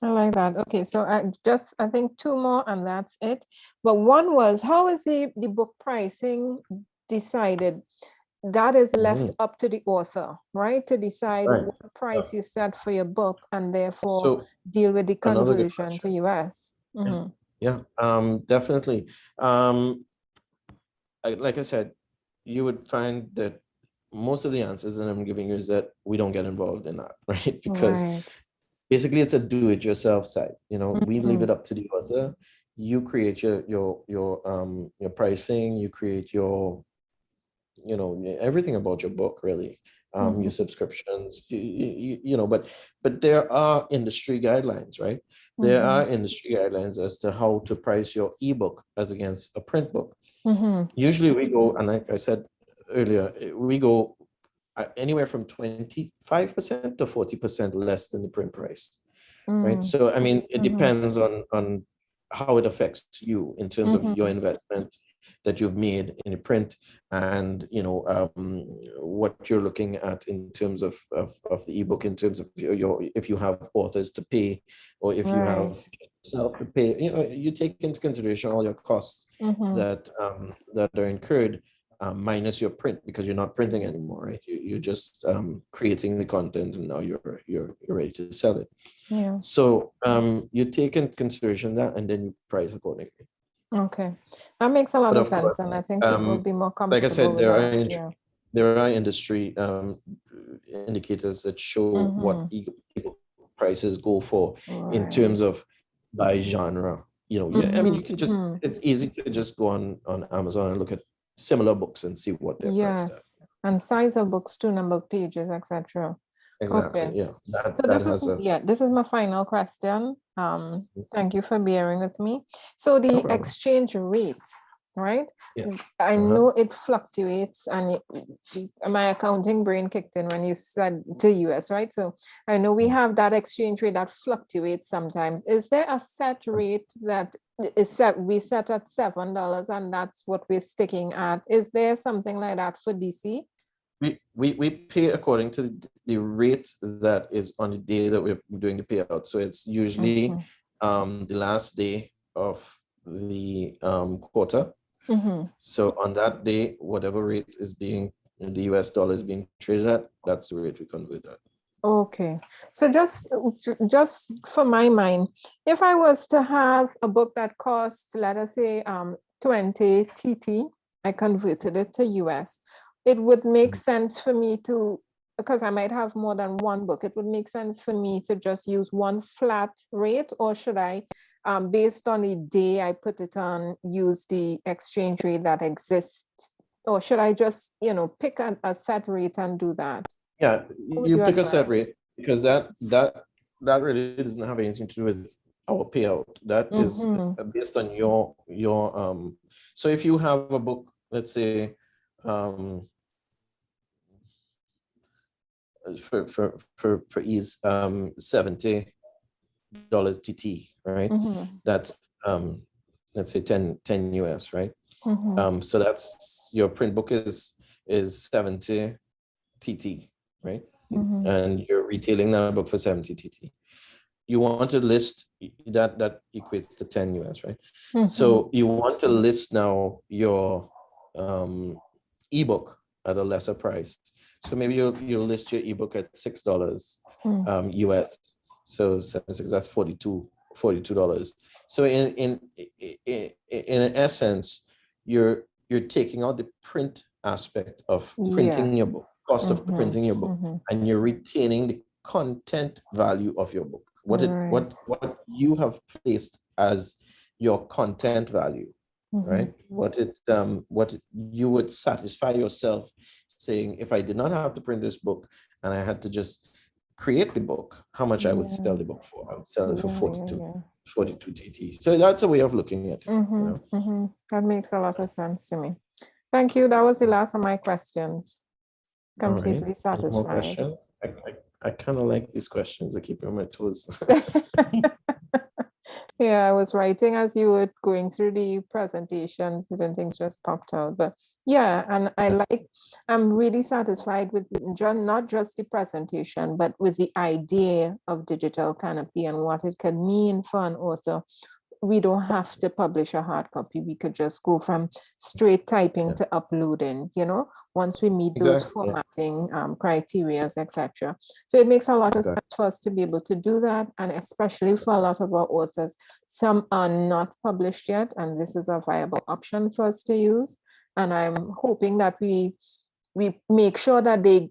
I like that. Okay, so I think two more and that's it. But one was, how is the book pricing decided? That is left up to the author, right? To decide what price you set for your book and therefore deal with the conversion to US. Yeah, definitely. Like I said, you would find that most of the answers that I'm giving you is that we don't get involved in that, right? Because Right. basically it's a do-it-yourself site. You know, we leave Mhm. it up to the author. You create your pricing, you create your, you know, everything about your book, really. Mhm. Your subscriptions, you know, but there are industry guidelines, right? There are industry guidelines as to how to price your ebook as against a print book. Mhm. Usually we go, and like I said earlier, we go anywhere from 25% to 40% less than the print price, right? Mm. So, I mean, it Mhm. depends on how it affects you in terms of your Mhm. investment that you've made in the print, and you know, what you're looking at in terms of the ebook, in terms of your if you have authors to pay, or if you have Right. yourself to pay. You know, you take into consideration all your costs Mhm. that are incurred, minus your print, because you're not printing anymore, right? You're just creating the content, and now you're ready to sell it. Yeah. So you take into consideration that, and then you price accordingly. Okay. That makes a lot But of of sense, course, and I think people would be more like I comfortable said, with that. Yeah. there are industry indicators that show what Mhm. ebook prices go for in Right. terms of by genre. You know, yeah, I mean, you can just, Mhm. it's easy to just go on Amazon and look at similar books and see what they're priced at. Yes. And size of books too, number of pages, etc. Exactly. Okay. Yeah. So That this is, has a yeah, this is my final question. Thank you for bearing with me. So no the problem. exchange rate, right? Yeah. I know it fluctuates, and my accounting brain kicked in when you said to US, right? So I know we have that exchange rate that fluctuates sometimes. Is there a set rate that is set, we set at $7, and that's what we're sticking at? Is there something like that for DC? We pay according to the rate that is on the day that we're doing the payout. So it's usually the last day of the quarter. So on that day, whatever rate is being, the US dollar is being traded at, that's the rate we convert at. Okay, so just for my mind, if I was to have a book that costs, let us say, 20 TT, I converted it to US, it would make sense for me to, because I might have more than one book, it would make sense for me to just use one flat rate, or should I, based on the day I put it on, use the exchange rate that exists, or should I just, pick a set rate and do that? Yeah, What would you you pick a set advise? rate, because that really doesn't have anything to do with our payout. That is based on your so if you have a book, let's say, for ease, $70 TT, right? That's let's say 10 US, right? So that's your print book is 70 TT, right? And you're retailing that book for 70 TT. You want to list that equates to 10 US, right? So you want to list now your ebook at a lesser price. So maybe you'll list your ebook at $6 US. So 76, that's $42. So in essence, you're taking out the print aspect of printing your book, cost of printing your book, and you're retaining the content value of your book. What you have placed as your content value, right? What you would satisfy yourself saying, if I did not have to print this book and I had to just create the book, how much I would sell the book for? I would sell it for 42 TT. So that's a way of looking at it. That makes a lot of sense to me. Thank you. That was the last of my questions. Completely Any more satisfied. questions? I kind of like these questions. They keep me on my toes. Yeah, I was writing as you were going through the presentations, and things just popped out. But yeah, and I'm really satisfied with not just the presentation, but with the idea of Digital Canopy and what it could mean for an author. We don't have to publish a hard copy. We could just go from straight typing to uploading, once we meet those formatting criteria, etc. So it makes a lot of sense for us to be able to do that. And especially for a lot of our authors, some are not published yet, and this is a viable option for us to use. And I'm hoping that we we make sure that they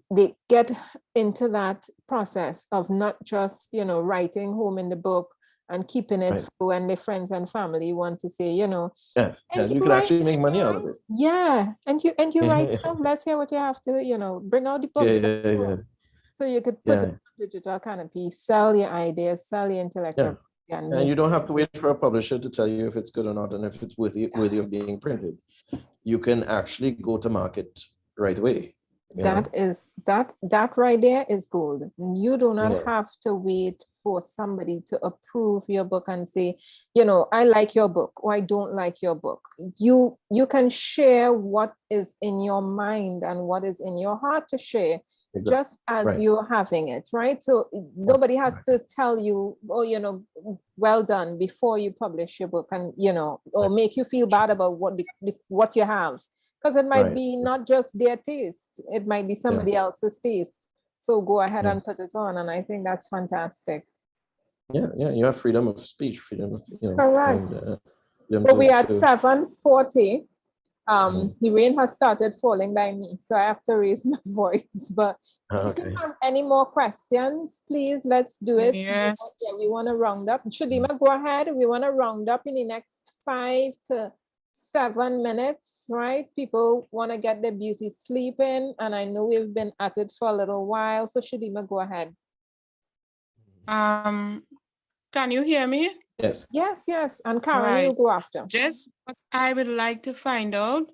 get into that process of not just, you know, writing home in the book and keeping it Right. for when their friends and family want to say, you know, Yes, and yeah, you can write, actually make and money you out of write. it. Yeah, and you write stuff. Let's hear what you have to, you know, bring out the book. Yeah. So you could put it Yeah. on Digital Canopi, sell your ideas, sell your intellectual Yeah. property, and And make you don't have to wait for a publisher to tell you if it's good or not and if it's worthy of being printed. You can actually go to market right away. You know? that right there is gold. You do not Yeah. have to wait for somebody to approve your book and say, you know, I like your book or I don't like your book. You can share what is in your mind and what is in your heart to share, just as Right. you're having it, right? So nobody has to tell you, oh, you know, well done before you publish your book, and you know, or make you feel bad about what you have. Because it might Right. be not just their taste, it might be somebody else's taste. So go ahead Yeah. and put it on. And I think that's fantastic. Yeah, you have freedom of speech, freedom of, you know. Correct. And, So we at 7:40. Mhm. The rain has started falling by me, so I have to raise my voice. But if Okay. you have any more questions, please let's do it. Yes. Yeah, we want to round up. Shadima, go ahead. We want to round up in the next 5 to 7 minutes, right? People want to get their beauty sleeping, and I know we've been at it for a little while. So Shadima, go ahead. Can you hear me? Yes. Yes. And Karen, Right. you go after. Just what I would like to find out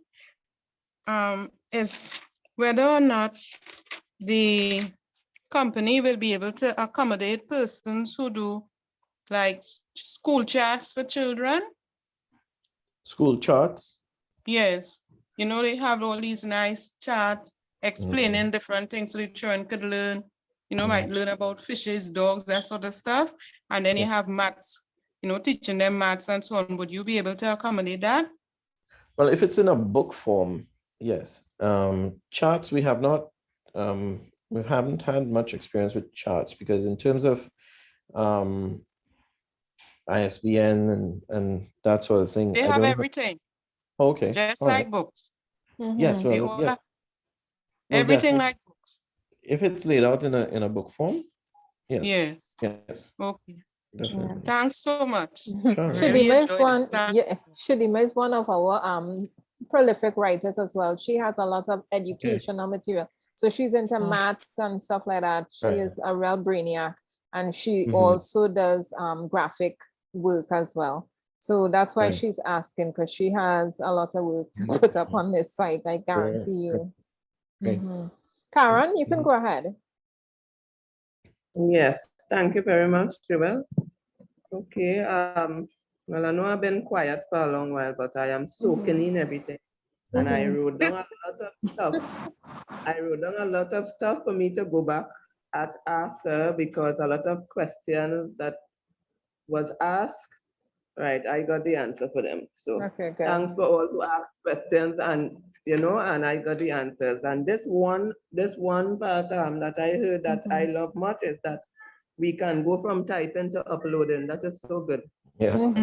is whether or not the company will be able to accommodate persons who do like school chats for children. School charts. Yes, you know, they have all these nice charts explaining different things so the children could learn, you know, might learn about fishes, dogs, that sort of stuff. And then you have maths, you know, teaching them maths and so on. Would you be able to accommodate that? Well, if it's in a book form, yes. Charts, we haven't had much experience with charts, because in terms of ISBN and that sort of thing, They I have don't everything, okay. just All like right. books. Yes, They well, all yeah. have Well, everything definitely. like books. If it's laid out in a book form, yes. Yes. Okay. Definitely. Thanks so much. Sure. Really Shadima is enjoyed one, this. yeah, Shadima is one of our prolific writers as well. She has a lot of educational material. So she's into maths and stuff like that. She Right. is a real brainiac, and she Mhm. also does graphic work as well. So that's why Right. she's asking, because she has a lot of work to put up on this site, I guarantee you. Great. Karen, you can go ahead. Yes, thank you very much, Joel. Okay, well, I know I've been quiet for a long while, but I am soaking in everything. And I wrote down a lot of stuff. I wrote down a lot of stuff for me to go back at after, because a lot of questions that was asked, right, I got the answer for them. So Okay, good. thanks for all who asked questions, and and I got the answers. And this one part that I heard that I love much is that we can go from typing to uploading. That is so good. Yeah. No,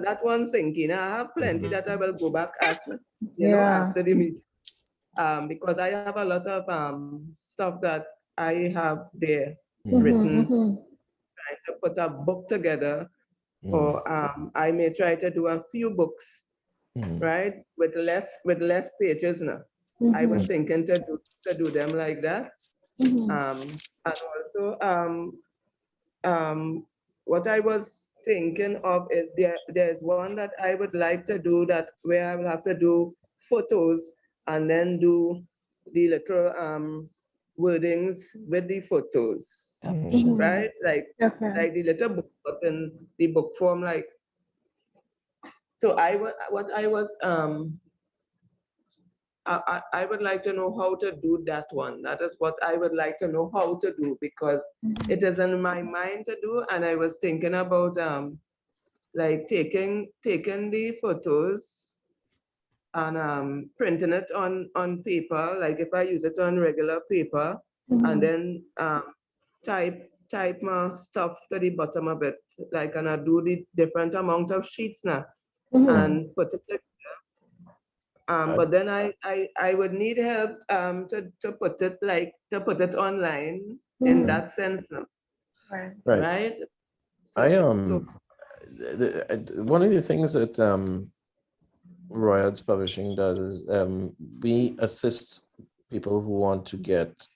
that one's thinking. I have plenty that I will go back at, Yeah. after the meeting. Because I have a lot of stuff that I have there written, trying to put a book together, or I may try to do a few books, right, with less pages now. I was thinking to do them like that. And also, what I was thinking of is there's one that I would like to do, that where I will have to do photos and then do the little wordings with the photos, right? Like the little book, but in the book form, like. So I would like to know how to do that one. That is what I would like to know how to do, because it is in my mind to do, and I was thinking about like taking the photos and printing it on paper, like if I use it on regular paper, and then type my stuff to the bottom of it, like, and I do the different amount of sheets now, and put it But then I would need help to put it online in Mhm. that sense, no? Right. Right. Right? I So one of the things that Royals Publishing does is we assist people who want to get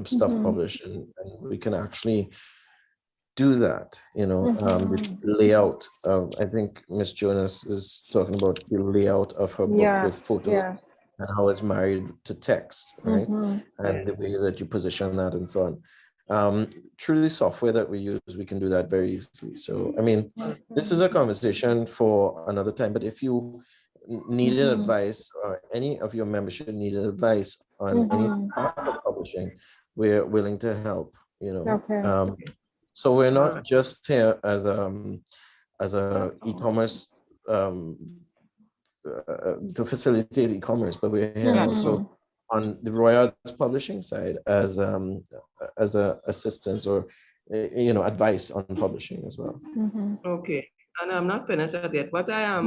stuff Mhm. published, and we can actually do that. You know, the Mhm. layout of, I think Miss Jonas is talking about the layout of her book with Yes, photos yes. and how it's married to text, right? Mhm. And the way that you position that and so on. Through the software that we use, we can do that very easily. So, I mean, this is a conversation for another time, but if you needed Mhm. advice, or any of your membership needed advice on any Mhm. part of publishing, we're willing to help, you know. Okay. So we're not Alright. just here as a e-commerce to facilitate e-commerce, but we're here also Mhm. on the Royals Publishing side as a assistance or you know, advice on publishing as well. Mhm. okay, and I'm not finished yet, but I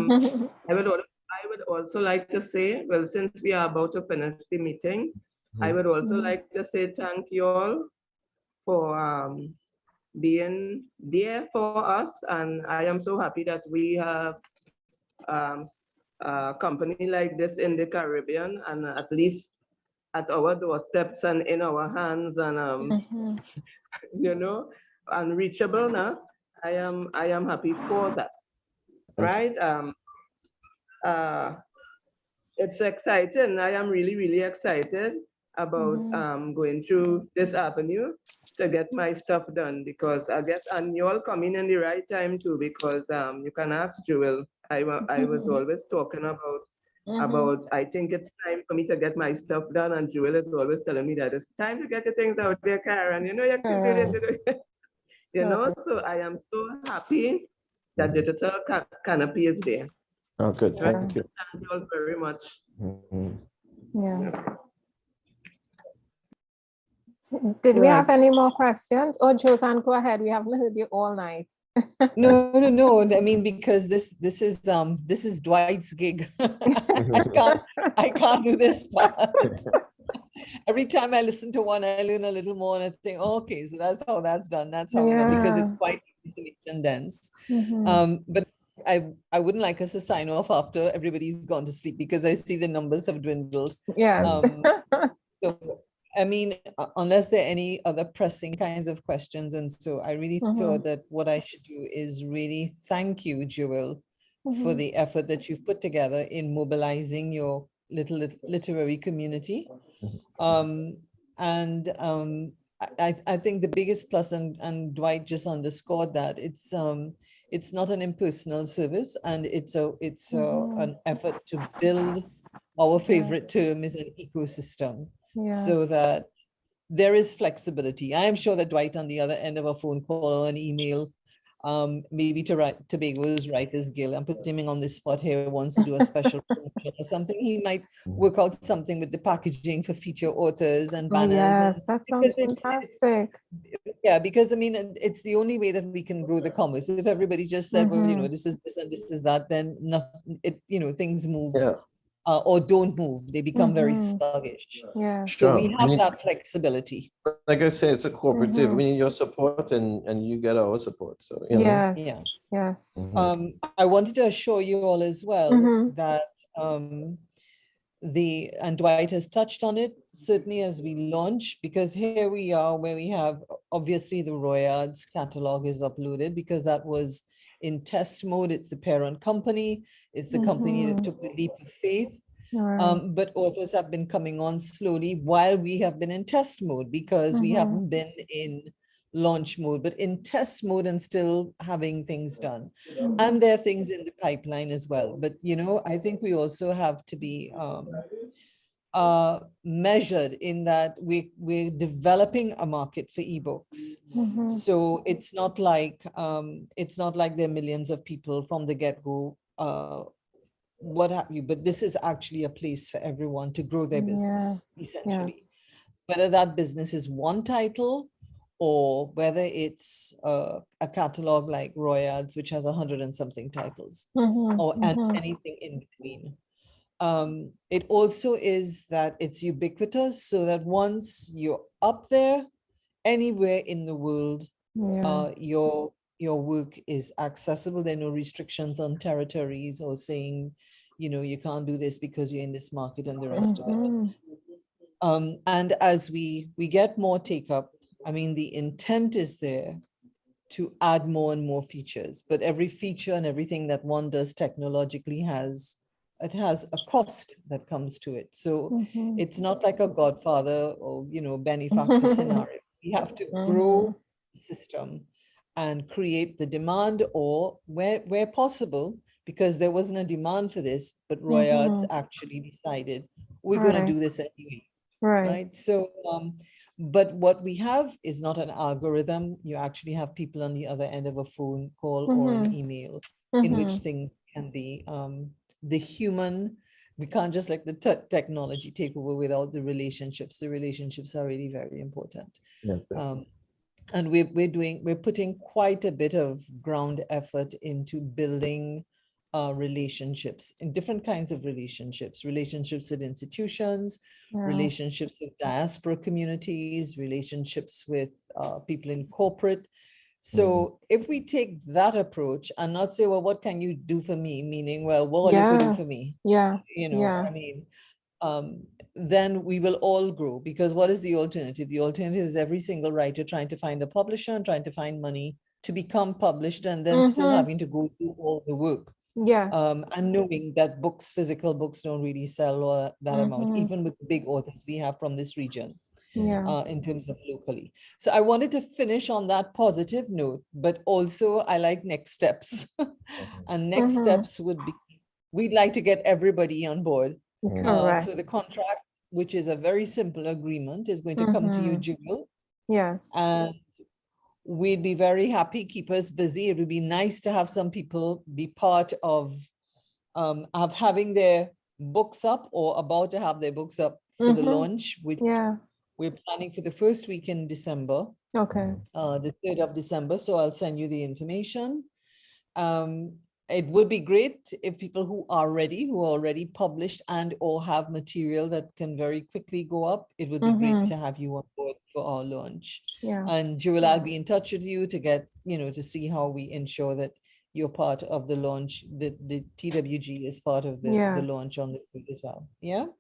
would also like to say, well, since we are about to finish the meeting, I would also Mhm. like to say thank you all for being there for us, and I am so happy that we have um, a company like this in the Caribbean, and at least at our doorsteps and in our hands, and Mhm. you know, unreachable now. I am happy for that, Thank you. right? Uh, it's exciting. I am really, really excited about Mhm. going through this avenue to get my stuff done, because I guess, and you all coming in the right time too, because you can ask Jewel. I was always talking Mhm. I think it's time for me to get my stuff done, and Jewel is always telling me that it's time to get your things out there, Karen. You know you can do Correct. it. You know, so I am so happy that Digital Canopy is there. Oh, good. Right? Thank you. Thank you all very much. Mhm. Yeah. Did we have Right. any more questions? Oh, Josanne, go ahead. We haven't heard you all night. No. I mean, because this is Dwight's gig. I can't do this part. Every time I listen to one, I learn a little more, and I think, oh, okay, so that's how that's done. That's how done, because it's Yeah. quite information dense. Mhm. But I wouldn't like us to sign off after everybody's gone to sleep, because I see the numbers have dwindled. Yes. So, I mean, unless there are any other pressing kinds of questions. And so I really thought that what I should do is really thank you, Jewel, for the effort that you've put together in mobilizing your little literary community. I think the biggest plus, and Dwight just underscored that, it's not an impersonal service, and it's an effort to build, our favorite term is an ecosystem, so that there is flexibility. I am sure that Dwight, on the other end of a phone call or an email, maybe to write Tobago's Writers Guild, I'm putting him on the spot here, wants to do a special promotion or something, he might work out something with the packaging for feature authors and banners. Yes, that sounds because fantastic. yeah, because I mean, it's the only way that we can grow the commerce. If everybody just said, well, you know, this is this and this is that, then nothing, things move. Yeah. Or don't move, they become very sluggish. Yes. So Sure. we have that flexibility. Like I say, it's a cooperative. We need your support, and you get our support. So you know. Yes. Yeah. Yes. I wanted to assure you all as well that and Dwight has touched on it, certainly as we launch, because here we are where we have, obviously the Royards catalog is uploaded, because that was in test mode. It's the parent company. It's the company that took the leap of faith. But authors have been coming on slowly while we have been in test mode, because we haven't been in launch mode, but in test mode and still having things done. And there are things in the pipeline as well. But, I think we also have to be measured in that we're developing a market for ebooks. So it's not like there are millions of people from the get-go, what have you, but this is actually a place for everyone to grow their business, essentially. Whether that business is one title, or whether it's a catalog like Royards, which has 100 and something titles, or and anything in between. It also is that it's ubiquitous, so that once you're up there, anywhere in the world, your work is accessible. There are no restrictions on territories or saying, you can't do this because you're in this market and the rest of it. And as we get more take up, I mean, the intent is there to add more and more features, but every feature and everything that one does technologically has a cost that comes to it. So it's not like a Godfather or, benefactor scenario. We have to grow the system and create the demand, or where possible, because there wasn't a demand for this, but Royards actually decided we're going to do this anyway. Right. So, but what we have is not an algorithm. You actually have people on the other end of a phone call or an email in which things can be, the human, we can't just let the technology take over without the relationships. The relationships are really very important. Yes, and we're putting quite a bit of ground effort into building relationships, in different kinds of relationships with institutions, relationships with diaspora communities, relationships with people in corporate. So if we take that approach and not say, well, what can you do for me? Meaning, well, what you could do for me? I mean, then we will all grow, because what is the alternative? The alternative is every single writer trying to find a publisher and trying to find money to become published, and then still having to go do all the work. And knowing that physical books don't really sell that amount, even with the big authors we have from this region, in terms of locally. So I wanted to finish on that positive note, but also I like next steps. And next steps would be, we'd like to get everybody on board. So the contract, which is a very simple agreement, is going to come to you, Jewel. And we'd be very happy, keep us busy. It would be nice to have some people be part of having their books up or about to have their books up for the launch, which we're planning for the first week in December. The 3rd of December. So I'll send you the information. It would be great if people who are already published and or have material that can very quickly go up, it would be great to have you on board for our launch. And Jewel, I'll be in touch with you to get, to see how we ensure that you're part of the launch, the TWG is part of the launch on the group as well. And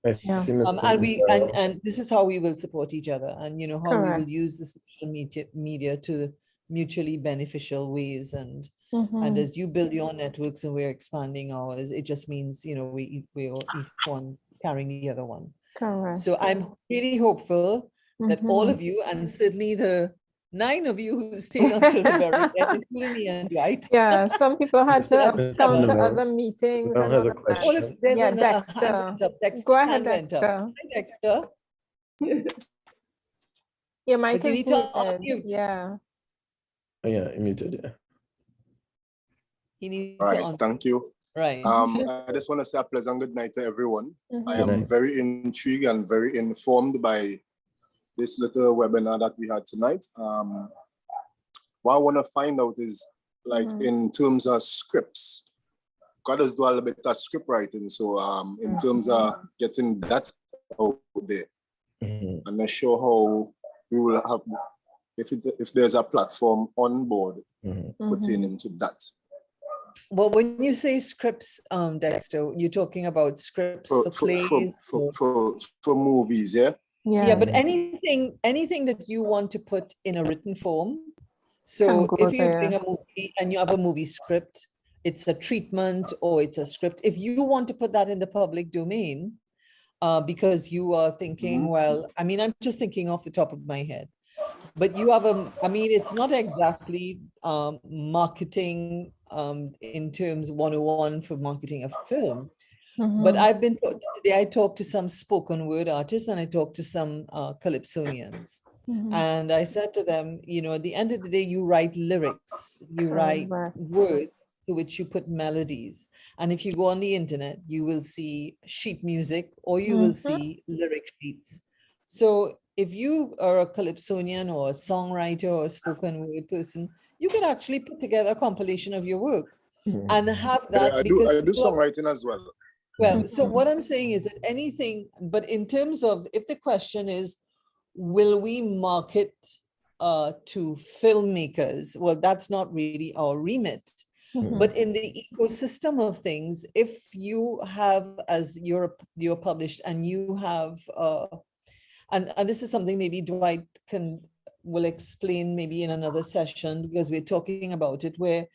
this is how we will support each other, and how we will use the social media to mutually beneficial ways. And as you build your networks and we're expanding ours, it just means we're each one carrying the other one. So I'm really hopeful that all of you, and certainly the 9 of you who stayed until the very end, including me and Dwight. Some people had to come to other meetings. Dexter. Go ahead, Dexter. Hi, Dexter. Your mic is muted. Muted. He needs thank you. Right. I just want to say a pleasant good night to everyone. I am very intrigued and very informed by this little webinar that we had tonight. What I want to find out is, like, in terms of scripts, God does do a little bit of script writing. So in terms of getting that out there, I'm not sure how we will have, if there's a platform on board pertaining to that. Well, when you say scripts, Dexter, you're talking about scripts for plays? For movies, Yeah, but anything that you want to put in a written form. So if you bring a movie and you have a movie script, it's a treatment or it's a script. If you want to put that in the public domain, because you are thinking, well, I mean, I'm just thinking off the top of my head, but you have it's not exactly marketing in terms 101 for marketing a film. But I've been today, I talked to some spoken word artists and I talked to some calypsonians. And I said to them, at the end of the day, you write lyrics, you write words to which you put melodies. And if you go on the internet, you will see sheet music or you will see lyric sheets. So if you are a calypsonian or a songwriter or a spoken word person, you can actually put together a compilation of your work and have that. I do songwriting as well. Well, so what I'm saying is that anything, but in terms of, if the question is, will we market to filmmakers? Well, that's not really our remit. But in the ecosystem of things, if you have, as you're published and you have, and this is something maybe Dwight will explain maybe in another session, because we're talking about it, where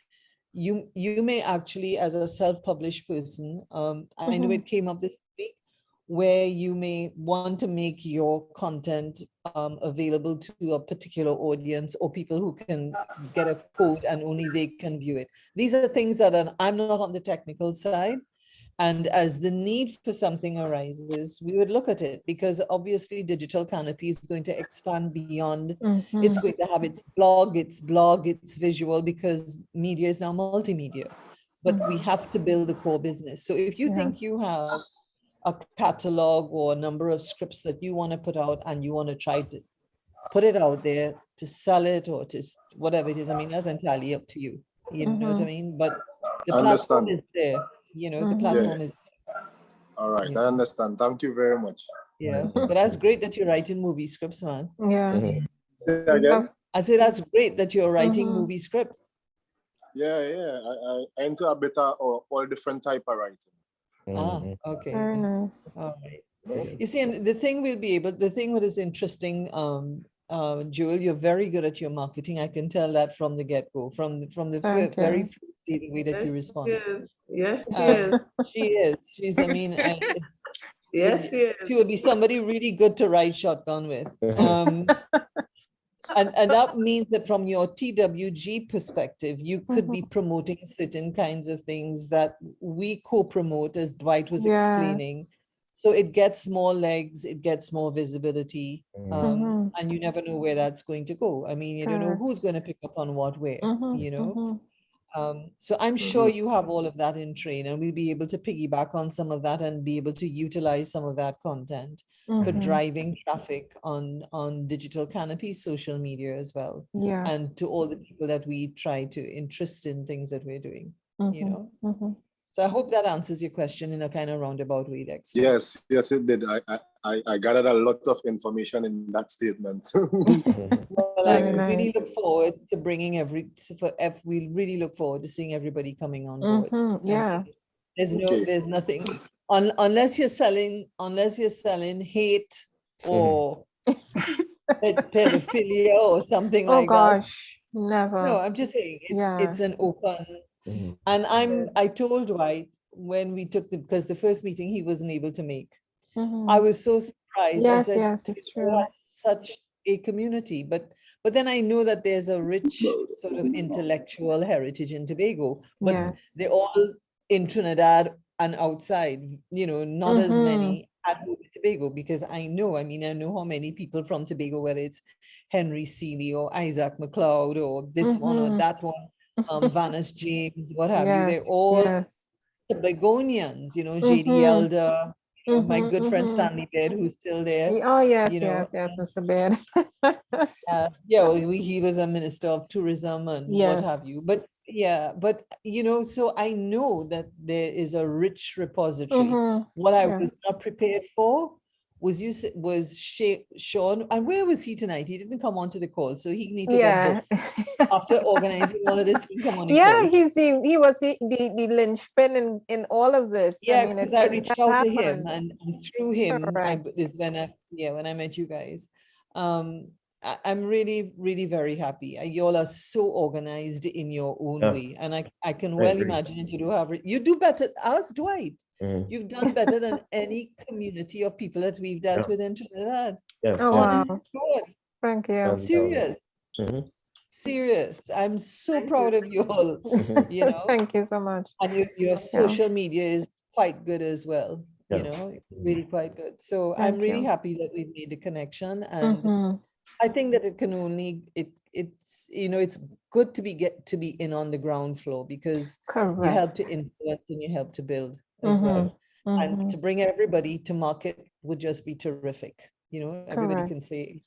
you may actually, as a self-published person, I know it came up this week, where you may want to make your content available to a particular audience, or people who can get a code and only they can view it. These are things that I'm not on the technical side. And as the need for something arises, we would look at it, because obviously Digital Canopi is going to expand beyond. It's going to have its blog, its visual, because media is now multimedia. But we have to build a core business. So if you think you have a catalog or a number of scripts that you want to put out, and you want to try to put it out there to sell it, or to whatever it is, I mean, that's entirely up to you. You know what I mean? But the platform is there. You know, the platform is. All right, I understand. Thank you very much. Yeah, but that's great that you're writing movie scripts, man. Yeah. Say again? I say that's great that you're writing movie scripts. Yeah. I enter a bit of all different type of writing. Okay. Very nice. All right. You see, and the thing what is interesting, Joel, you're very good at your marketing. I can tell that from the get-go, from the very first day, the way that you respond. Yes, she is. She's, I mean, yes, she is. She would be somebody really good to ride shotgun with. And that means that from your TWG perspective, you could be promoting certain kinds of things that we co-promote, as Dwight was explaining. So it gets more legs, it gets more visibility, and you never know where that's going to go. I mean, you don't know who's going to pick up on what where, you know. So I'm sure you have all of that in train, and we'll be able to piggyback on some of that and be able to utilize some of that content for driving traffic on Digital Canopi social media as well. And to all the people that we try to interest in things that we're doing, you know. So I hope that answers your question in a kind of roundabout way, Dexter. Yes, it did. I gathered a lot of information in that statement. Well, I really look forward to bringing we really look forward to seeing everybody coming on board. Yeah. There's nothing, unless you're selling hate or pedophilia or something like that. Oh gosh, never. No, I'm just saying it's an open. And I told Dwight when we took because the first meeting he wasn't able to make. I was so surprised. I said, it's true. Such a community, but then I know that there's a rich sort of intellectual heritage in Tobago, but they're all in Trinidad and outside, you know, not as many at home in Tobago, because I know how many people from Tobago, whether it's Henry Seeley or Isaac McLeod or this one or that one, Vanis James, what have you, they're all Tobagonians, you know, JD Elder, my good friend Stanley Baird, who's still there. Oh, yes, you know. yes, Mr. Baird. He was a minister of tourism and what have you. But you know, so I know that there is a rich repository. What I was not prepared for was Sean, and where was he tonight? He didn't come onto the call, so he needed to get both. After organizing all of this, he come on. He was the linchpin in all of this. Yeah, because I reached out to him, and through him is when I met you guys. I'm really, really very happy. You all are so organized in your own way. And I can well imagine that you do better. Ask Dwight. You've done better than any community of people that we've dealt with in Trinidad. Yes. Oh, wow. Thank you. Serious. I'm so proud of you all. You know. Thank you so much. And your social media is quite good as well. You know, really quite good. So I'm really happy that we've made the connection, and I think that it can only it's you know, it's good to be in on the ground floor, because you help to influence and you help to build as well. And to bring everybody to market would just be terrific. You know, everybody can say,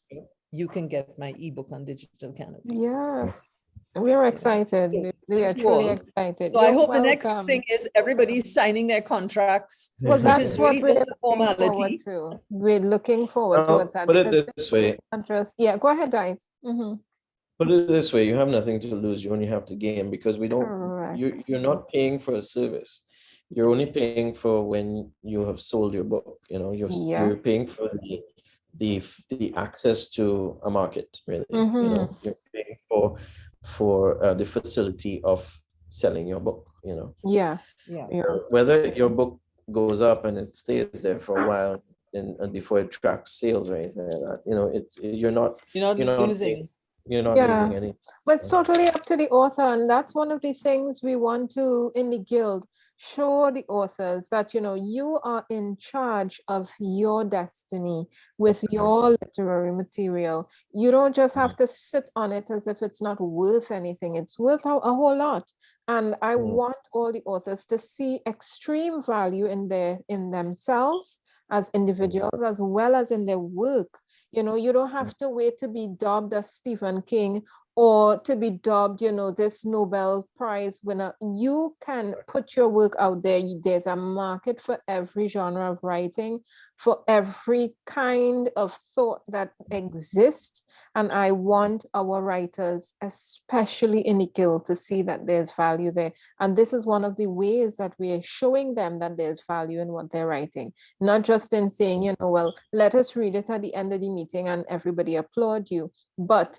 you can get my ebook on Digital Canopi. Yes. We are excited. We are Thank you truly all. excited. So I You're hope the next welcome. thing is everybody's signing their contracts, Well, which that's is what really we're just a looking forward formality. to. We're looking forward towards that Put it because this way. it's not just, yeah, go ahead, Dwight. Mhm. Put it this way, you have nothing to lose, you only have to gain, because we don't, Correct. you're not paying for a service. You're only paying for when you have sold your book, you know, you're paying Yes. for the access to a market, really. You know, Mhm. you're paying for the facility of selling your book, you know. Yeah. Yeah. So whether your book goes up and it stays there for a while and before it tracks sales or anything like that, you know, you're not losing. You're not Yeah. losing any. But it's totally up to the author, and that's one of the things we want to, in the guild, show the authors that, you know, you are in charge of your destiny with your literary material. You don't just have to sit on it as if it's not worth anything. It's worth a whole lot. And I want all the authors to see extreme value in themselves as individuals, as well as in their work. You know, you don't have to wait to be dubbed as Stephen King or to be dubbed, you know, this Nobel Prize winner. You can put your work out there. There's a market for every genre of writing, for every kind of thought that exists. And I want our writers, especially in the guild, to see that there's value there. And this is one of the ways that we're showing them that there's value in what they're writing, not just in saying, you know, well, let us read it at the end of the meeting and everybody applaud you, but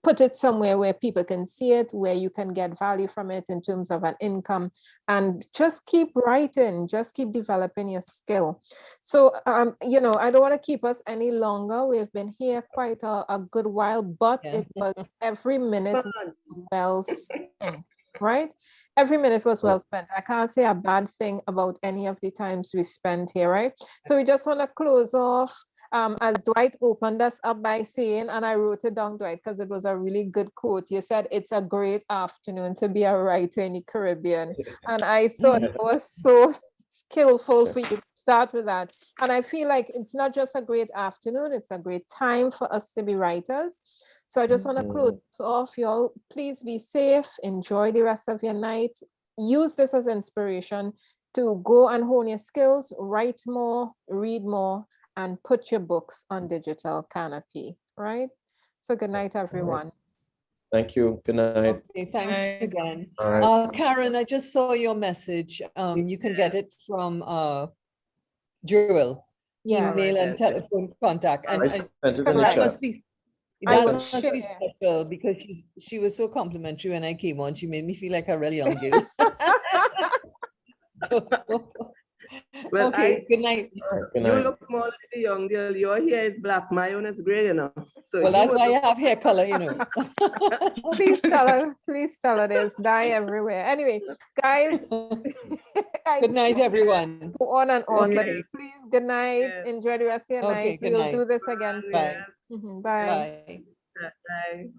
put it somewhere where people can see it, where you can get value from it in terms of an income, and just keep writing, just keep developing your skill. So, you know, I don't want to keep us any longer. We've been here quite a good while, but it was every minute well spent, right? Every minute was well spent. I can't say a bad thing about any of the times we spent here, right? So we just want to close off as Dwight opened us up by saying, and I wrote it down, Dwight, because it was a really good quote. You said, it's a great afternoon to be a writer in the Caribbean. And I thought it was so skillful for you to start with that. And I feel like it's not just a great afternoon, it's a great time for us to be writers. So I just want to close off, y'all. Please be safe, enjoy the rest of your night. Use this as inspiration to go and hone your skills, write more, read more, and put your books on Digital Canopi, right? So good night, everyone. Thank you. Good night. Okay, thanks again. All right. Karen, I just saw your message. You can get it from Jewel, email and telephone contact. And I sent it in the that chat. must be special because she was so complimentary when I came on. She made me feel like a really young girl. Well, okay, good night. Good You night. look more like a young girl. Your hair is black. My own is gray, you know. So well, that's why I have hair color, you know. Please tell her there's dye everywhere. Anyway, guys. Good night, everyone. Go on and on, but Okay. please, good night. Yes. Enjoy the rest of your Okay, night. good We'll night. do this again soon. Bye. Bye. Bye. Bye.